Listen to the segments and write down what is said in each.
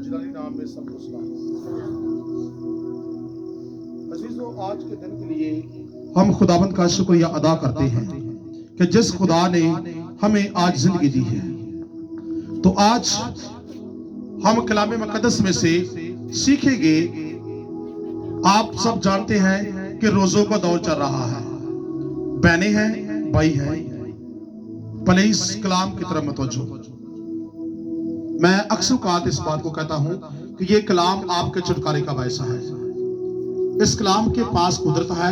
जिलाली नाम में सबको सलाम। अजीजों, आज के दिन के लिए हम खुदावंद का शुक्रिया अदा करते हैं कि जिस खुदा ने हमें आज जिंदगी दी है। तो आज हम कलाम मुकद्दस में से सीखेंगे। आप सब जानते हैं कि रोजों का दौर चल रहा है, बहनें हैं, भाई हैं, प्लीज कलाम की तरफ मतवज्जो। मैं अक्सर औकात इस बात को कहता हूं कि ये कलाम आपके छुटकारे का वैसा है। इस कलाम के पास कुदरत है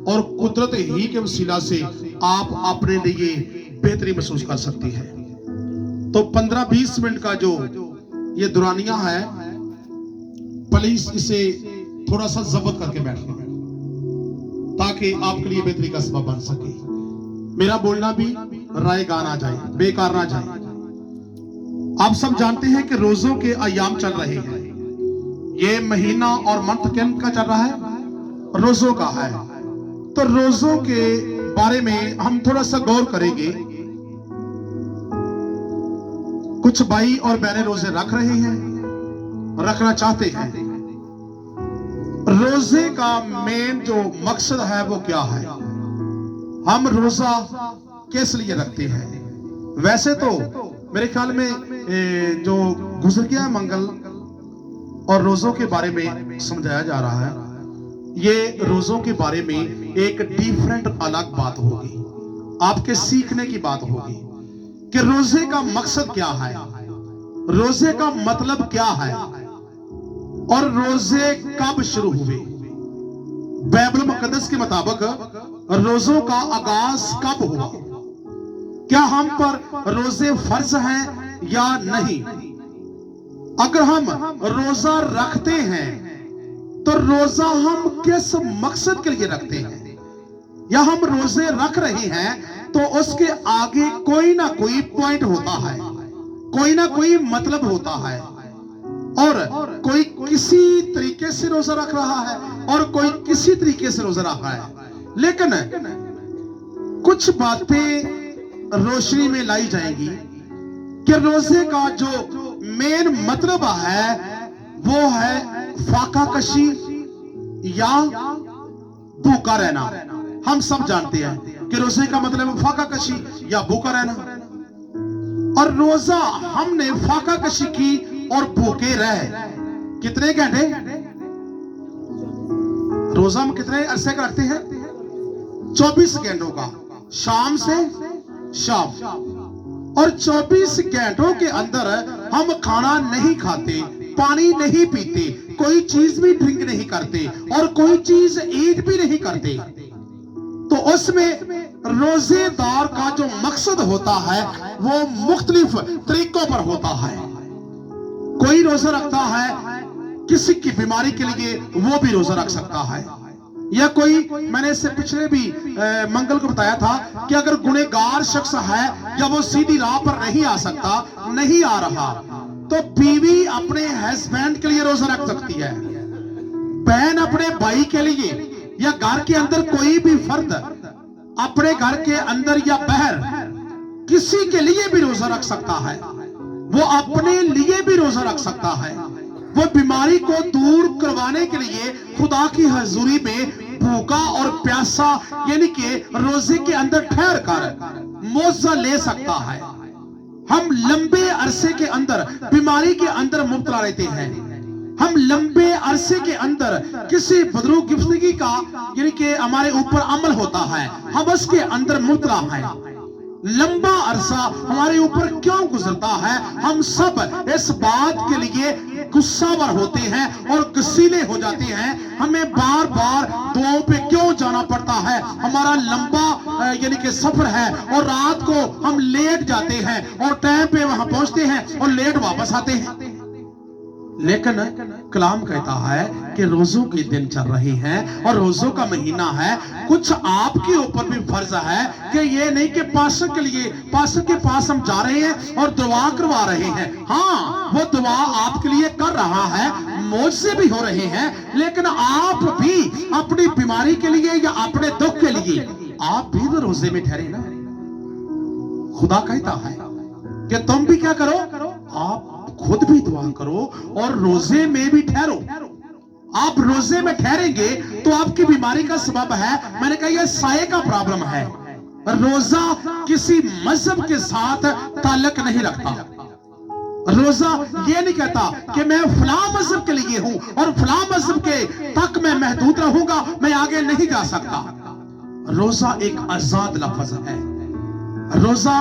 और कुदरत ही के वसीला से आप अपने लिए बेहतरी महसूस कर सकती है। तो 15-20 मिनट का जो ये दुरानिया है, प्लीज इसे थोड़ा सा जब्त करके बैठना ताकि आपके लिए बेहतरी का सबब बन सके। मेरा बोलना भी रायगा ना जाए, बेकार ना जाए। आप सब जानते हैं कि रोजों के अयाम चल रहे हैं। ये महीना और मंथ किन का चल रहा है? रोजों का है। तो रोजों के बारे में हम थोड़ा सा गौर करेंगे। कुछ भाई और बहनें रोजे रख रहे हैं, रखना चाहते हैं। रोजे का मेन जो मकसद है वो क्या है? हम रोजा किस लिए रखते हैं? वैसे तो मेरे ख्याल में जो गुजर गया मंगल और रोजों के बारे में समझाया जा रहा है, ये रोजों के बारे में एक डिफरेंट अलग बात होगी, आपके सीखने की बात होगी कि रोजे का मकसद क्या है, रोजे का मतलब क्या है और रोजे कब शुरू हुए। बाइबल मुकद्दस के मुताबिक रोजों का आगाज कब हुआ? क्या हम पर रोजे फर्ज हैं या नहीं? अगर हम रोजा रखते हैं तो रोजा हम किस मकसद के लिए रखते हैं? या हम रोजे रख रहे हैं तो उसके आगे कोई ना कोई पॉइंट होता है, कोई ना कोई मतलब होता है, और कोई किसी तरीके से रोजा रख रहा है और कोई किसी तरीके से रोजा रख रहा है। लेकिन कुछ बातें रोशनी में लाई जाएगी कि रोजे का जो मेन मतलब है वो है फाका कशी या भूखा रहना। हम सब जानते हैं कि रोजे का मतलब फाका कशी या भूखा रहना। और रोजा हमने फाका कशी की और भूखे रहे कितने घंटे? रोजा हम कितने अरसे का रखते हैं? 24 घंटों का, शाम से शाम। और 24 घंटों के अंदर हम खाना नहीं खाते, पानी नहीं पीते, कोई चीज भी ड्रिंक नहीं करते और कोई चीज ईट भी नहीं करते। तो उसमें रोजेदार का जो मकसद होता है वो मुख्तलिफ तरीकों पर होता है। कोई रोजा रखता है किसी की बीमारी के लिए, वो भी रोजा रख सकता है। या कोई, मैंने इससे पिछले भी मंगल को बताया था कि अगर गुनहगार शख्स है या वो सीधी राह पर नहीं आ सकता, नहीं आ रहा, तो बीवी अपने हस्बैंड के लिए रोजा रख सकती है, बहन अपने भाई के लिए, या घर के अंदर कोई भी फर्द अपने घर के अंदर या बाहर किसी के लिए भी रोजा रख सकता है। वो अपने लिए भी रोजा रख सकता है। वो बीमारी को दूर करवाने के लिए खुदा की हजूरी में भूखा और प्यासा यानी कि रोजे के अंदर ठहर कर मौजा ले सकता है। हम लंबे अरसे के अंदर बीमारी के अंदर मुब्तला रहते हैं, हम लंबे अरसे के अंदर किसी बदरूगिफ्तगी का यानी कि हमारे ऊपर अमल होता है, हम उसके अंदर मुब्तला हैं। लंबा अरसा हमारे ऊपर क्यों गुजरता है? हम सब इस बात के लिए गुस्सावर होते हैं और गसीले हो जाते हैं। हमें बार बार दुआओं पे क्यों जाना पड़ता है? हमारा लंबा यानी कि सफर है और रात को हम लेट जाते हैं और टाइम पे वहां पहुंचते हैं और लेट वापस आते हैं। लेकिन कलाम कहता है कि रोजों के दिन चल रहे हैं और रोजों का महीना है। कुछ आपके ऊपर भी फर्ज है कि ये नहीं कि पास्टर के लिए, पास्टर के पास हम जा रहे हैं और दुआ करवा रहे हैं। हाँ, वो दुआ आपके लिए कर रहा है, मुझसे भी हो रहे हैं, लेकिन आप भी अपनी बीमारी के लिए या अपने दुख के लिए आप भी तो रोजे में ठहरे ना। खुदा कहता है कि तुम भी क्या करो, आप खुद भी दुआ करो और रोजे में भी ठहरो। आप रोजे में ठहरेंगे तो आपकी बीमारी का सबब है, मैंने कहा यह साये का प्रॉब्लम है। रोजा किसी मजहब के साथ ताल्लुक नहीं रखता। रोजा ये नहीं कहता कि मैं फलां मजहब के लिए हूं और फलां मजहब के तक मैं महदूद रहूंगा, मैं आगे नहीं जा सकता। रोजा एक आजाद लफ्ज है। रोजा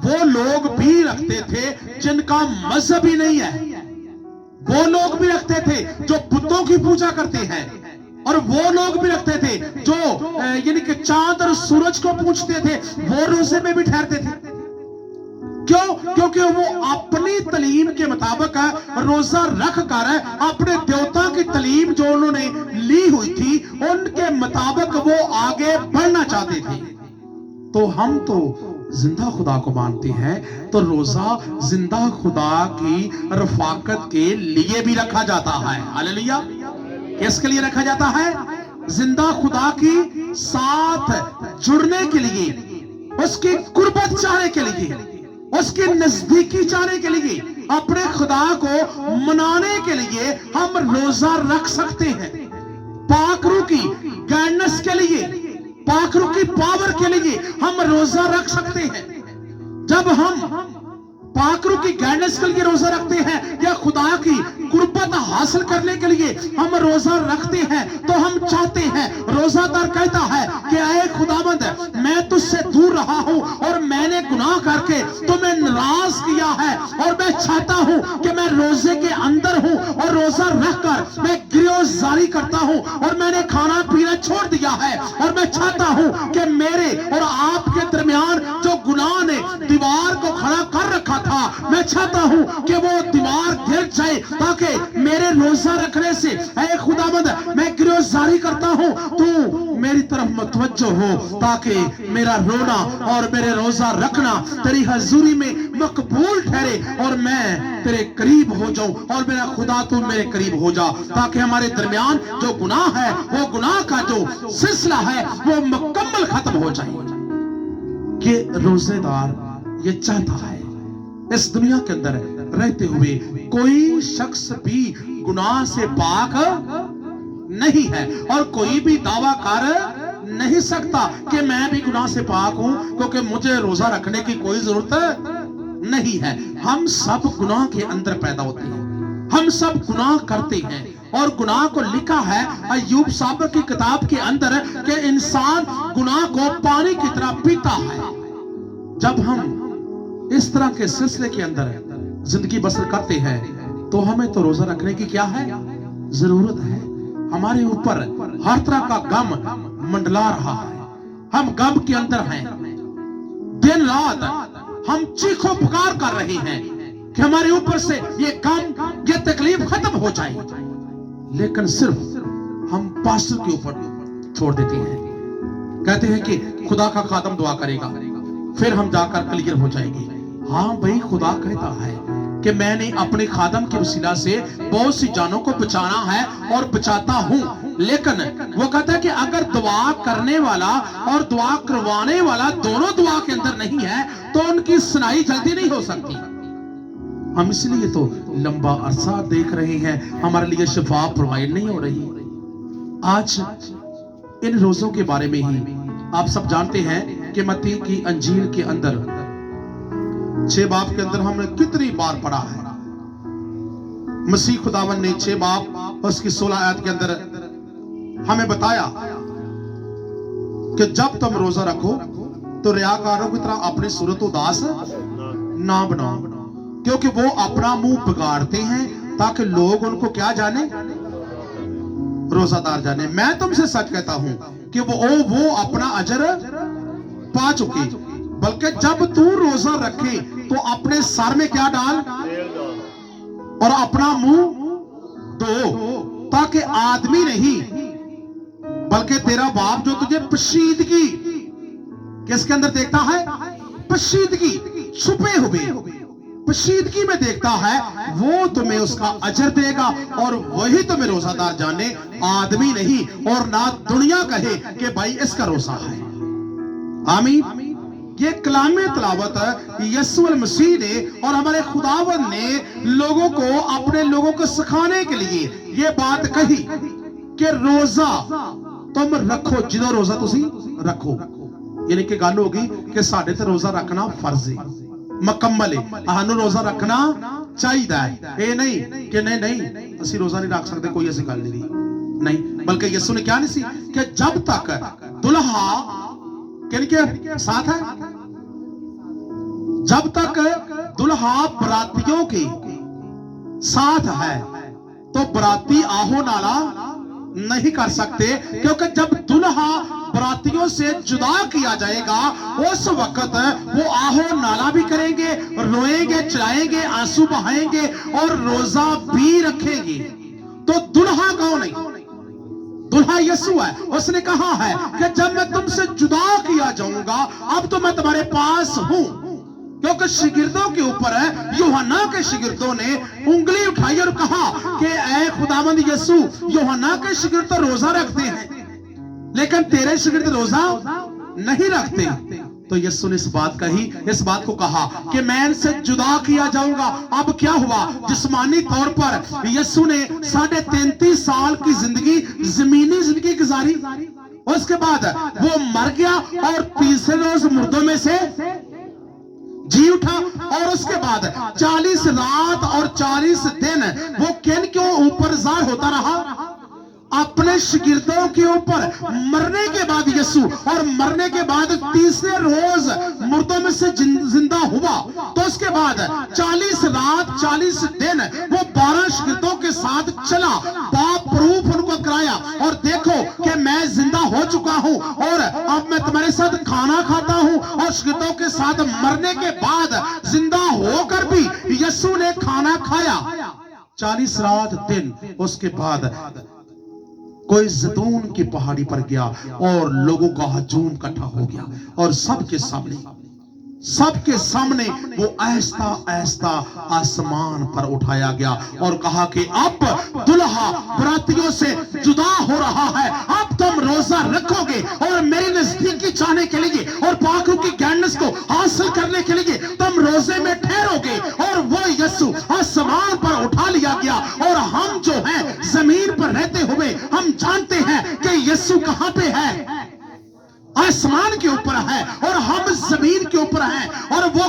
वो लोग भी रखते थे जिनका मजहब ही नहीं है, वो लोग भी रखते थे जो बुतों की पूजा करते हैं, और वो लोग भी रखते थे जो यानी कि चांद और सूरज को पूजते थे, वो रोजे में भी ठहरते थे। क्यों? क्योंकि वो अपनी तलीम के मुताबिक रोजा रख कर अपने देवता की तलीम जो उन्होंने ली हुई थी उनके मुताबिक वो आगे बढ़ना चाहते थे। तो हम तो जिंदा खुदा को मानते हैं, तो रोजा जिंदा खुदा की रफाकत के लिए भी रखा जाता है। हालेलुया। किसके लिए रखा जाता है? जिंदा खुदा की साथ जुड़ने के लिए, उसकी कुर्बत चाहने के लिए, उसकी नजदीकी चाहने के लिए, अपने खुदा को मनाने के लिए हम रोजा रख सकते हैं। पाकरू की गाइडेंस के लिए, पाकरू की पावर के लिए हम रोजा रख सकते हैं। जब हम पाकरू की गाइडेंस के लिए रोजा रखते हैं या खुदा की कुर्बत हासिल करने के लिए हम रोजा रखते हैं, तो हम चाहते हैं, रोजादार कहता है कि ऐ खुदाबंद, मैं तुझसे दूर रहा हूं और मैंने गुनाह करके तुम्हें नाराज किया है, और मैं चाहता हूं कि मैं रोजे के अंदर हूं और रोजा रखकर मैं गिरफ्तारी करता हूं और मैंने खाना पीना छोड़ दिया है, और मैं चाहता हूं कि मेरे और आपके दरमियान जो गुनाह ने दीवार को खड़ा कर रखा था, मैं चाहता हूं कि वो दीवार गिर जाए, ताकि मेरे रोजा रखने से ऐ खुदाबंद मैं गिरफ्तारी करता हूं, तू मेरी तरफ मुतवज्जो हो, ताकि मेरा रोना और मेरे रोजा रखना तेरी हजूरी में मकबूल ठहरे और मैं तेरे करीब हो जाऊं, और मेरा खुदा तू मेरे करीब हो जा, ताकि हमारे दरमियान जो गुनाह है, वो गुनाह का जो सिलसिला है वो मुकम्मल खत्म हो जाए। ये रोजेदार ये चाहता है इस दुनिया के अंदर रहते हुए कोई शख्स भी गुनाह से पाक नहीं है, और कोई भी दावा कर नहीं सकता कि मैं भी गुनाह से पाक हूं, क्योंकि मुझे रोजा रखने की कोई जरूरत नहीं है। हम सब गुनाह के अंदर पैदा होते हैं, हम सब गुनाह करते हैं, और गुनाह को लिखा है अय्यूब साहब की किताब के अंदर कि इंसान गुनाह को पानी की तरह पीता है। जब हम इस तरह के सिलसिले के अंदर जिंदगी बसर करते हैं, तो हमें तो रोजा रखने की क्या है जरूरत है। हमारे ऊपर हर तरह का गम मंडला रहा है, हम गम के अंदर हैं, दिन रात हम चीखों पुकार कर रहे हैं कि हमारे ऊपर से ये गम, ये तकलीफ खत्म हो जाए, लेकिन सिर्फ हम पास्टर के ऊपर छोड़ देते हैं। कहते हैं कि खुदा का खादम दुआ करेगा, फिर हम जाकर क्लियर हो जाएंगे। हाँ भाई, खुदा कहता है कि मैंने अपने खादम के वसीला से बहुत सी जानों को बचाना है और बचाता हूं, लेकिन वो कहता है कि अगर दुआ करने वाला और दुआ करवाने वाला दोनों दुआ के अंदर नहीं है, तो उनकी सुनाई जल्दी नहीं हो सकती। हम इसलिए तो लंबा अरसा देख रहे हैं, हमारे लिए शिफा प्रोवाइड नहीं हो रही। आज इन रोजों के बारे में ही आप सब जानते हैं कि मत्ती की अंजील के अंदर 6 बाब के अंदर हमने कितनी बार पढ़ा है। मसीह खुदावन ने 6 बाब उसकी 16 आयत के अंदर हमें बताया कि जब तुम रोजा रखो तो रियाकारों की तरह अपनी सूरत उदास ना बनाओ, क्योंकि वो अपना मुंह बिगाड़ते हैं ताकि लोग उनको क्या जाने, रोजादार जाने। मैं तुमसे सच कहता हूं कि वो अपना अजर पा चुके। बल्कि जब तू रोजा रखे तो अपने सर में क्या डाल और अपना मुंह धो, ताकि आदमी नहीं बल्कि तेरा बाप जो तुझे पशीदगी किसके अंदर देखता है, पशीदगी छुपे हुए पशीदगी में देखता है, वो तुम्हें उसका अजर देगा, और वही तुम्हें रोजादार जाने, आदमी नहीं, और ना दुनिया कहे कि भाई इसका रोजा है। आमीन। یہ کلام تلاوت یسوع المسیح نے اور ہمارے خداوند نے لوگوں کو اپنے لوگوں کو سکھانے کے لیے یہ بات کہی کہ روزہ تم رکھو، جدو روزہ تسی رکھو، یعنی کہ گل ہوگی کہ ساڈے تے روزہ رکھنا فرض ہے، مکمل ہے، ہانوں روزہ رکھنا چاہیے ہے۔ اے نہیں کہ نہیں اسی روزہ نہیں رکھ سکتے، کوئی ایسی گل نہیں، بلکہ یسوع نے کیا نہیں سی کہ جب تک دلہا کن کے ساتھ ہے، جب تک دلہا براتیوں کے ساتھ ہے تو براتی آہو نالا نہیں کر سکتے، کیونکہ جب دلہا براتیوں سے جدا کیا جائے گا اس وقت وہ آہو نالا بھی کریں گے، روئیں گے، چلائیں گے، آنسو بہائیں گے اور روزہ بھی رکھیں گے۔ تو دلہا کون ہے؟ دلہا یسوع ہے۔ اس نے کہا ہے کہ جب میں تم سے جدا کیا جاؤں گا اب تو میں تمہارے پاس ہوں، کیونکہ شاگردوں کے اوپر ہے، یوحنا کے شاگردوں نے انگلی اٹھائی اور کہا کہ اے خداوند یسوع، یوحنا کے شاگرد تو روزہ رکھتے ہیں لیکن تیرے شاگرد روزہ نہیں رکھتے۔ تو یسوع نے اس بات کو کہا کہ میں ان سے جدا کیا جاؤں گا۔ اب کیا ہوا؟ جسمانی طور پر یسوع نے 33.5 سال کی زندگی، زمینی زندگی گزاری، اس کے بعد وہ مر گیا اور تیسرے روز مردوں میں سے جی اٹھا، اور اس کے بعد 40 رات اور 40 دن وہ کن کے اوپر ظاہر ہوتا رہا؟ اپنے شاگردوں کے اوپر۔ مرنے کے بعد یسوع، اور مرنے کے بعد تیسرے روز مردوں میں سے زندہ ہوا، تو اس کے بعد 40 رات 40 دن وہ 12 شاگردوں کے ساتھ چلا، باپ پروف ان کو کرایا اور دیکھو کہ میں زندہ ہو چکا ہوں اور اب میں تمہارے ساتھ کھانا کھاتا ہوں۔ اور شاگردوں کے ساتھ مرنے کے بعد زندہ ہو کر بھی یسوع نے کھانا کھایا 40 رات دن۔ اس کے بعد کوئی زیتون کی پہاڑی پر گیا اور لوگوں کا ہجوم اکٹھا ہو گیا، اور سب کے سامنے وہ آہستہ آہستہ آسمان پر اٹھایا گیا اور کہا کہ اب دلہا براتیوں سے جدا ہو رہا ہے، اب تم روزہ رکھو گے اور میری نزدیکی چاہنے کے لیے اور پاکوں کی گائیڈنس کو حاصل کرنے کے لیے تم روزے میں ٹھہرو گے۔ اور وہ یسوع آسمان پر اٹھا لیا گیا، اور ہم جو ہیں زمین پر رہتے ہوئے ہم جانتے ہیں کہ یسوع کہاں پہ ہے، آسمان کے اوپر ہے اور ہم زمین کے اوپر ہیں۔ اور وہ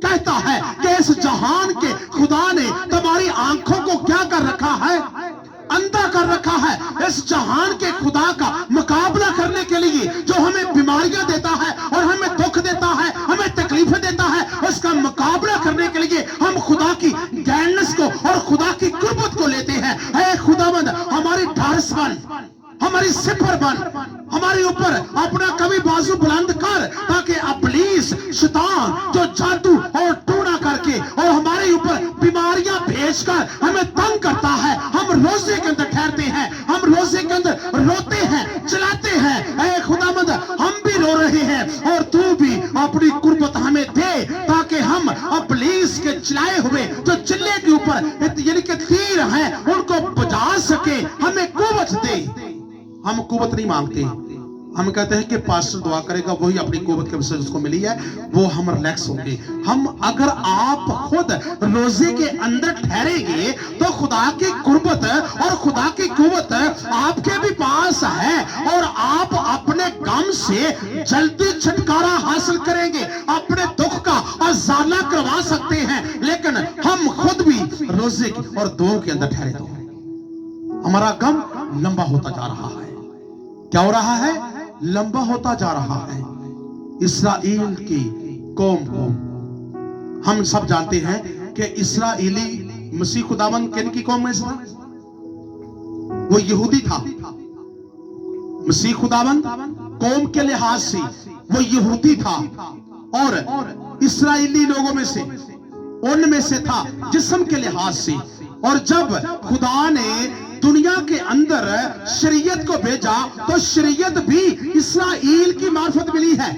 کہتا ہے کہ اس جہان کے خدا نے تمہاری آنکھوں کو کیا کر رکھا ہے؟ اندھا کر رکھا ہے۔ اس جہان کے خدا کا مقابلہ کرنے کے لیے جو ہمیں بیماریاں دیتا ہے اور ہمیں دکھ دیتا ہے، ہمیں تکلیفیں دیتا ہے، اس کا مقابلہ کرنے کے لیے ہم خدا کی گائیڈنس کو اور خدا کی قربت کو لیتے ہیں۔ اے خداوند، ہماری ڈھارس بن، ہماری سپر بن، ہمارے اوپر اپنا کبھی بازو بلند کر، تاکہ ابلیس شیطان جو جادو اور ٹونا کر کے اور ہمارے اوپر بیماریاں بھیج کر ہمیں تنگ کرتا ہے، ہم روزے کے اندر ٹھہرتے ہیں، ہم روزے کے اندر روتے ہیں، چلاتے ہیں۔ اے خداوند، ہم بھی رو رہے ہیں اور تو بھی اپنی قربت ہمیں دے، تاکہ ہم ابلیس کے چلائے ہوئے جو چلے کے اوپر یعنی کہ تیر ہیں ان کو بجا سکے، ہمیں قوت دے۔ ہم قوت نہیں مانگتے، ہم کہتے ہیں کہ پاسٹر دعا کرے گا، وہی اپنی قوت کے وجہ سے جس کو ملی ہے وہ ہم ریلیکس ہوں گے۔ ہم اگر آپ خود روزے کے اندر ٹھہریں گے تو خدا کی قربت اور خدا کی قوت آپ کے بھی پاس ہے، اور آپ اپنے غم سے جلدی چھٹکارا حاصل کریں گے، اپنے دکھ کا ازالہ کروا سکتے ہیں۔ لیکن ہم خود بھی روزے اور دعاؤں کے اندر ٹھہرے تو ہمارا غم لمبا ہوتا جا رہا ہے۔ کیا ہو رہا ہے؟ لمبا ہوتا جا رہا ہے۔ اسرائیل کی قوم کو ہم سب جانتے ہیں کہ اسرائیلی مسیح خداوند کن کی قوم میں سے تھا؟ وہ یہودی تھا۔ مسیح خداوند قوم کے لحاظ سے وہ یہودی تھا اور اسرائیلی لوگوں میں سے ان میں سے تھا جسم کے لحاظ سے۔ اور جب خدا نے دنیا کے اندر شریعت کو بھیجا تو شریعت بھی اسرائیل کی معرفت ملی ہے۔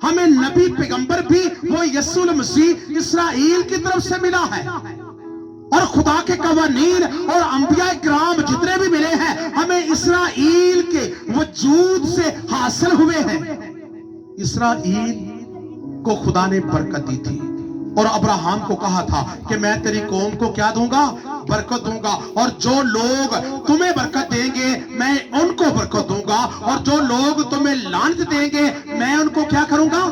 ہمیں نبی پیغمبر بھی وہ یسوع المسیح اسرائیل کی طرف سے ملا ہے، اور خدا کے قوانین اور انبیاء کرام جتنے بھی ملے ہیں ہمیں اسرائیل کے وجود سے حاصل ہوئے ہیں۔ اسرائیل کو خدا نے برکت دی تھی اور ابراہم کو کہا تھا کہ میں تیری قوم کو کیا دوں گا؟ برکت دوں گا، اور جو لوگ تمہیں برکت دیں گے میں ان کو برکت دوں گا، اور جو لوگ تمہیں لعنت دیں گے میں ان کو کیا کروں گا؟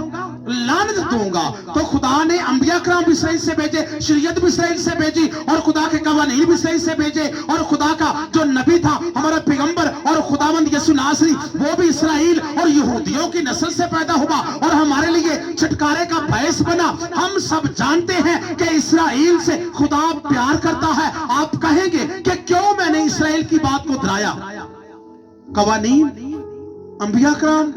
لعنت دوں گا۔ تو خدا نے انبیاء کرام بھی اسرائیل سے بھیجے، شریعت بھی اسرائیل سے بھیجی، اور خدا کے قوانین بھی اسرائیل سے بھیجے، اور خدا کا جو نبی تھا ہمارا پیغمبر اور خداوند یسوع ناصری وہ بھی اسرائیل اور یہودیوں کی نسل سے پیدا ہوا اور ہمارے لیے چھٹکارے کا باعث بنا۔ ہم سب جانتے ہیں کہ اسرائیل سے خدا پیار کرتا ہے۔ آپ کہیں گے کہ کیوں میں نے اسرائیل کی بات کو دہرایا؟ قوانین، انبیاء کرام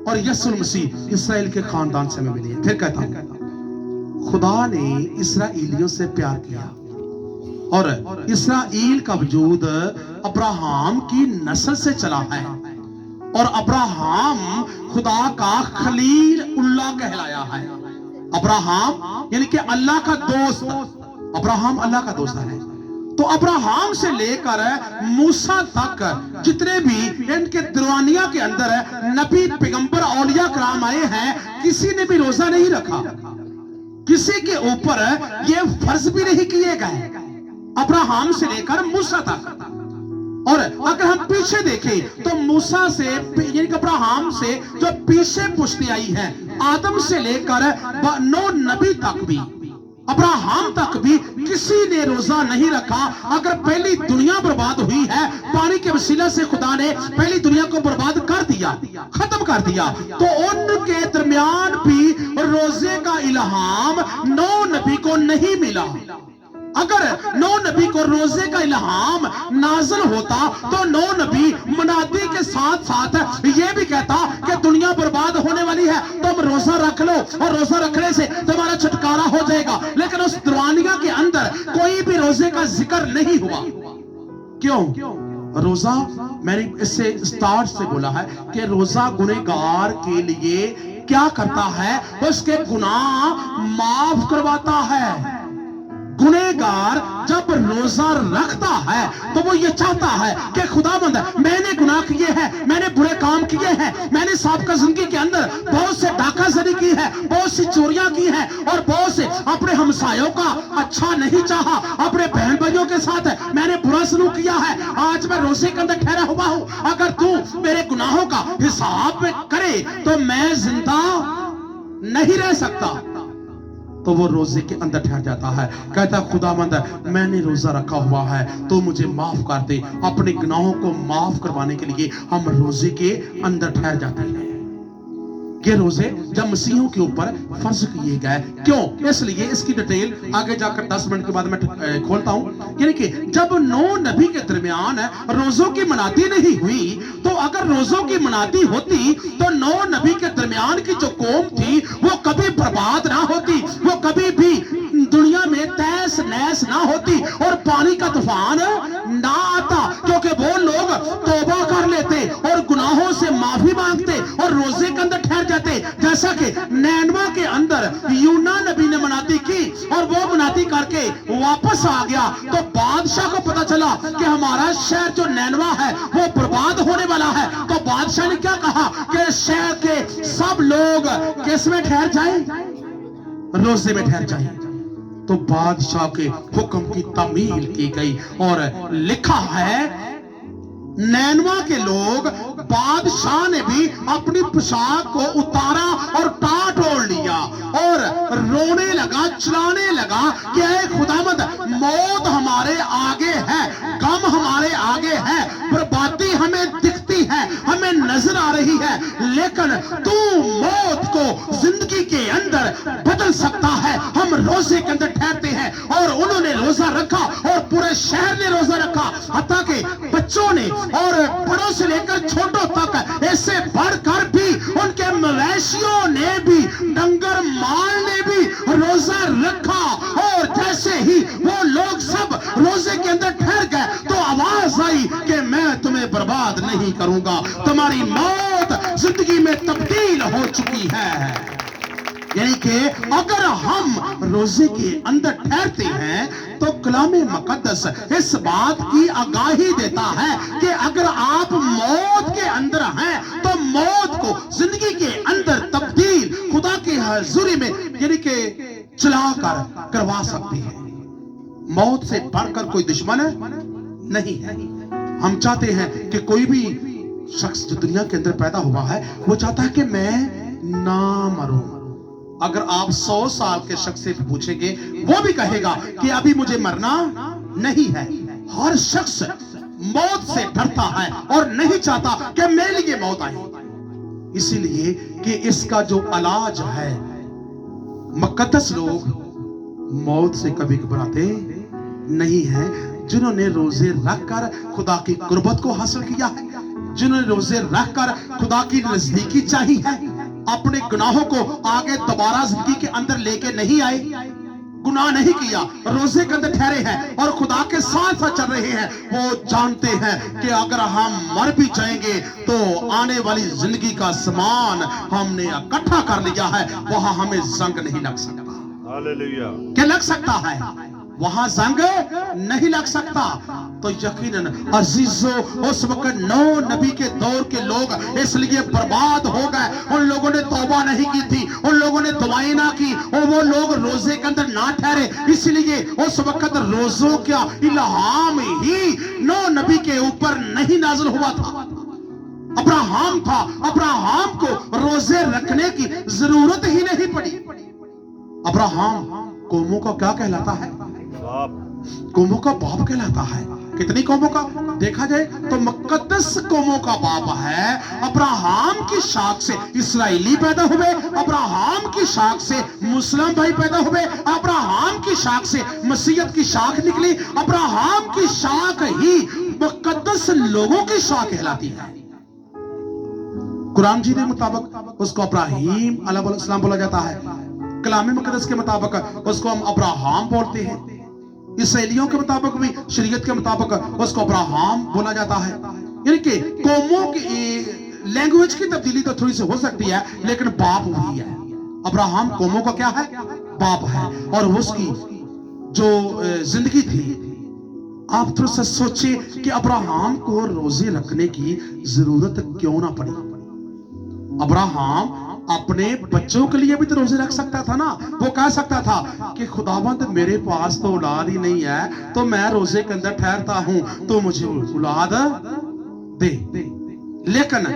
اور یسوع مسیح اسرائیل کے خاندان سے میں ملی ہے۔ پھر کہتا ہوں خدا نے اسرائیلیوں سے پیار کیا، اور اسرائیل کا وجود ابراہم کی نسل سے چلا ہے، اور ابراہم خدا کا خلیل اللہ کہلایا ہے۔ ابراہم یعنی کہ اللہ کا دوست، ابراہم اللہ کا دوست ہے۔ تو ابراہم سے لے کر موسیٰ تک جتنے بھی ان کے دروانیہ کے اندر نبی پیغمبر اولیاء کرام آئے ہیں، کسی نے بھی روزہ نہیں رکھا، کسی کے اوپر یہ فرض بھی نہیں کیے گئے، ابراہم سے لے کر موسیٰ تک۔ اور اگر ہم پیچھے دیکھیں تو موسیٰ سے یعنی کہ ابراہم سے جو پیچھے پشتی آئی ہے، آدم سے لے کر نو نبی تک بھی، ابراہم تک بھی کسی نے روزہ نہیں رکھا۔ اگر پہلی دنیا برباد ہوئی ہے، پانی کے وسیلہ سے خدا نے پہلی دنیا کو برباد کر دیا، ختم کر دیا، تو ان کے درمیان بھی روزے کا الہام نو نبی کو نہیں ملا۔ اگر نو نبی کو روزے کا الہام نازل ہوتا تو نو نبی منادی کے ساتھ ساتھ یہ بھی کہتا کہ دنیا برباد ہونے والی ہے، تم روزہ رکھ لو اور روزہ رکھنے سے تمہارا چھٹکارا ہو جائے گا۔ لیکن اس دروانیہ کے اندر کوئی بھی روزے کا ذکر نہیں ہوا۔ کیوں؟ روزہ میں نے اس سے سٹارٹ سے بولا ہے کہ روزہ گنہگار کے لیے کیا کرتا ہے؟ اس کے گناہ معاف کرواتا ہے۔ گنہگار جب روزہ رکھتا ہے تو وہ یہ چاہتا ہے کہ خداوند میں نے گناہ کیے ہیں، میں نے برے کام کیے ہیں، میں نے سابقہ زندگی کے اندر بہت سے ڈاکہ زنی کی ہے، بہت سی چوریاں کی ہیں، اور بہت سے اپنے ہمسایوں کا اچھا نہیں چاہا، اپنے بہن بھائیوں کے ساتھ میں نے برا سلوک کیا ہے۔ آج میں روزے کے اندر ٹھہرا ہوا ہوں، اگر تو میرے گناہوں کا حساب کرے تو میں زندہ نہیں رہ سکتا۔ تو وہ روزے کے اندر ٹھہر جاتا ہے، کہتا ہے خداوند میں نے روزہ رکھا ہوا ہے تو مجھے معاف کر دے۔ اپنے گناہوں کو معاف کروانے کے لیے ہم روزے کے اندر ٹھہر جاتے ہیں۔ یہ روزے جب مسیحوں کے اوپر فرض کیے گئے، کیوں؟ اس لیے اس کی ڈیٹیل آگے جا کر 10 منٹ کے بعد میں کھولتا ہوں۔ یعنی کہ جب نو نبی کے درمیان روزوں کی منادی نہیں ہوئی، تو اگر روزوں کی منادی ہوتی تو نو نبی کے درمیان کی جو قوم تھی وہ کبھی برباد نہ ہوتی، وہ کبھی بھی دنیا میں تیس نیس نہ ہوتی اور پانی کا طوفان نہ آتا، کیونکہ وہ لوگ توبہ کر لیتے اور گناہوں سے معافی مانگتے اور روزے کے اندر ٹھہر جاتے۔ جیسا کہ نینوا کے اندر یونا نبی نے منادی کی اور وہ منادی کر کے واپس آ گیا، تو بادشاہ کو پتا چلا کہ ہمارا شہر جو نینوا ہے وہ برباد ہونے والا ہے۔ تو بادشاہ نے کیا کہا کہ شہر کے سب لوگ کس میں ٹھہر جائیں؟ روزے میں ٹھہر جائیں۔ تو بادشاہ کے حکم کی تعمیل کی گئی، اور لکھا ہے نینوا کے لوگ، بادشاہ نے بھی اپنی پوشاک کو اتارا اور ٹاٹ اوڑھ لیا اور رونے لگا، چلانے لگا کہ اے خداوند موت ہمارے آگے ہے، غم ہمارے آگے ہے، بربادی ہمیں دکھتی ہے، ہمیں نظر آ رہی ہے، لیکن تو موت کو زندگی کے اندر بدل سکتا ہے۔ ہم روزے کے اندر ٹھہرتے ہیں، اور انہوں نے روزہ رکھا اور پورے شہر نے روزہ رکھا، حتیٰ کہ بچوں نے اور بڑوں سے لے کر چھوٹوں تک، اس سے بڑھ کر بھی ان کے مویشیوں نے بھی، ڈنگر مال نے بھی روزہ رکھا۔ اور جیسے ہی وہ لوگ سب روزے کے اندر ٹھہر گئے تو آواز آئی کہ میں تمہیں برباد نہیں کروں گا، تمہاری موت زندگی میں تبدیل ہو چکی ہے۔ یعنی کہ اگر ہم روزے کے اندر ٹھہرتے ہیں تو کلام مقدس اس بات کی آگاہی دیتا ہے کہ اگر آپ موت کے اندر ہیں تو موت کو زندگی کے اندر تبدیل خدا खुदा की हजूरी में यानी कि चलाकर करवा सकते हैं। मौत से बढ़कर कोई दुश्मन नहीं है। हम चाहते हैं कि कोई भी शख्स जो दुनिया के अंदर पैदा हुआ है वो चाहता है कि मैं ना मरूं। अगर आप 100 साल के शख्स से पूछेंगे वो भी कहेगा कि अभी मुझे मरना नहीं है। हर शख्स मौत से डरता है और नहीं चाहता कि मेरे लिए मौत आए। इसीलिए कि इसका जो इलाज है, मुकद्दस लोग मौत से कभी घबराते नहीं है। जिन्होंने रोजे रखकर खुदा की कुर्बत को हासिल किया है, जिन्होंने रोजे रखकर खुदा की नजदीकी चाही है, अपने गुनाहों को आगे दोबारा जिंदगी के अंदर लेके नहीं आए, गुनाह नहीं किया, रोजे के अंदर ठहरे हैं और खुदा के साथ साथ चल रहे हैं, वो जानते हैं कि अगर हम मर भी जाएंगे तो आने वाली जिंदगी का सामान हमने इकट्ठा कर लिया है, वहां हमें जंग नहीं लग सकता। हालेलुया। क्या लग सकता है? वहां जंग नहीं लग सकता। तो यकीनन अजीजों, उस वक्त 9 नबी के दौर के लोग इसलिए बर्बाद हो गए। उन लोगों ने तौबा नहीं की थी, उन लोगों ने दुआएं ना की, और वो लोग रोजे के अंदर ना ठहरे। इसलिए उस वक्त रोजों का इल्हाम ही 9 नबी के ऊपर नहीं नाज़िल हुआ था। अब्राहम था, अब्राहम को रोजे रखने की जरूरत ही नहीं पड़ी। अब्राहम कौमों का क्या कहलाता है? कौमों का बाप कहलाता है। कितनी कौमों का? देखा जाए तो मुकद्दस कौमों का बाप है। अब्राहम की शाख से इस्राएली पैदा हुए, अब्राहम की शाख से मुस्लिम भाई पैदा हुए, अब्राहम की शाख से मसीहत की शाख निकली। अब्राहम की शाख ही मुकद्दस लोगों की शाख कहलाती है। कुरान जी के मुताबिक उसको इब्राहिम अलैहिस्सलाम बोला जाता है। कलाम मुकद्दस के मुताबिक उसको हम अब्राहम बोलते हैं। इसराइलियों के मुताबिक भी, शरीयत के मुताबिक उसको अब्राहम बोला जाता है। यानी कि कौमों की लैंग्वेज की तब्दीली तो थोड़ी सी हो सकती है, लेकिन बाप वही है। अब्राहम कौमों का क्या है? बाप है। और उसकी जो जिंदगी थी, आप थोड़ा सा सोचिए कि अब्राहम को रोजे रखने की जरूरत क्यों ना पड़ी। अब्राहम अपने बच्चों के लिए भी तो रोजे रख सकता था ना। वो कह सकता था कि खुदावंद मेरे पास तो औलाद ही नहीं है, तो मैं रोजे के अंदर ठहरता हूं, तो मुझे औलाद दे। लेकिन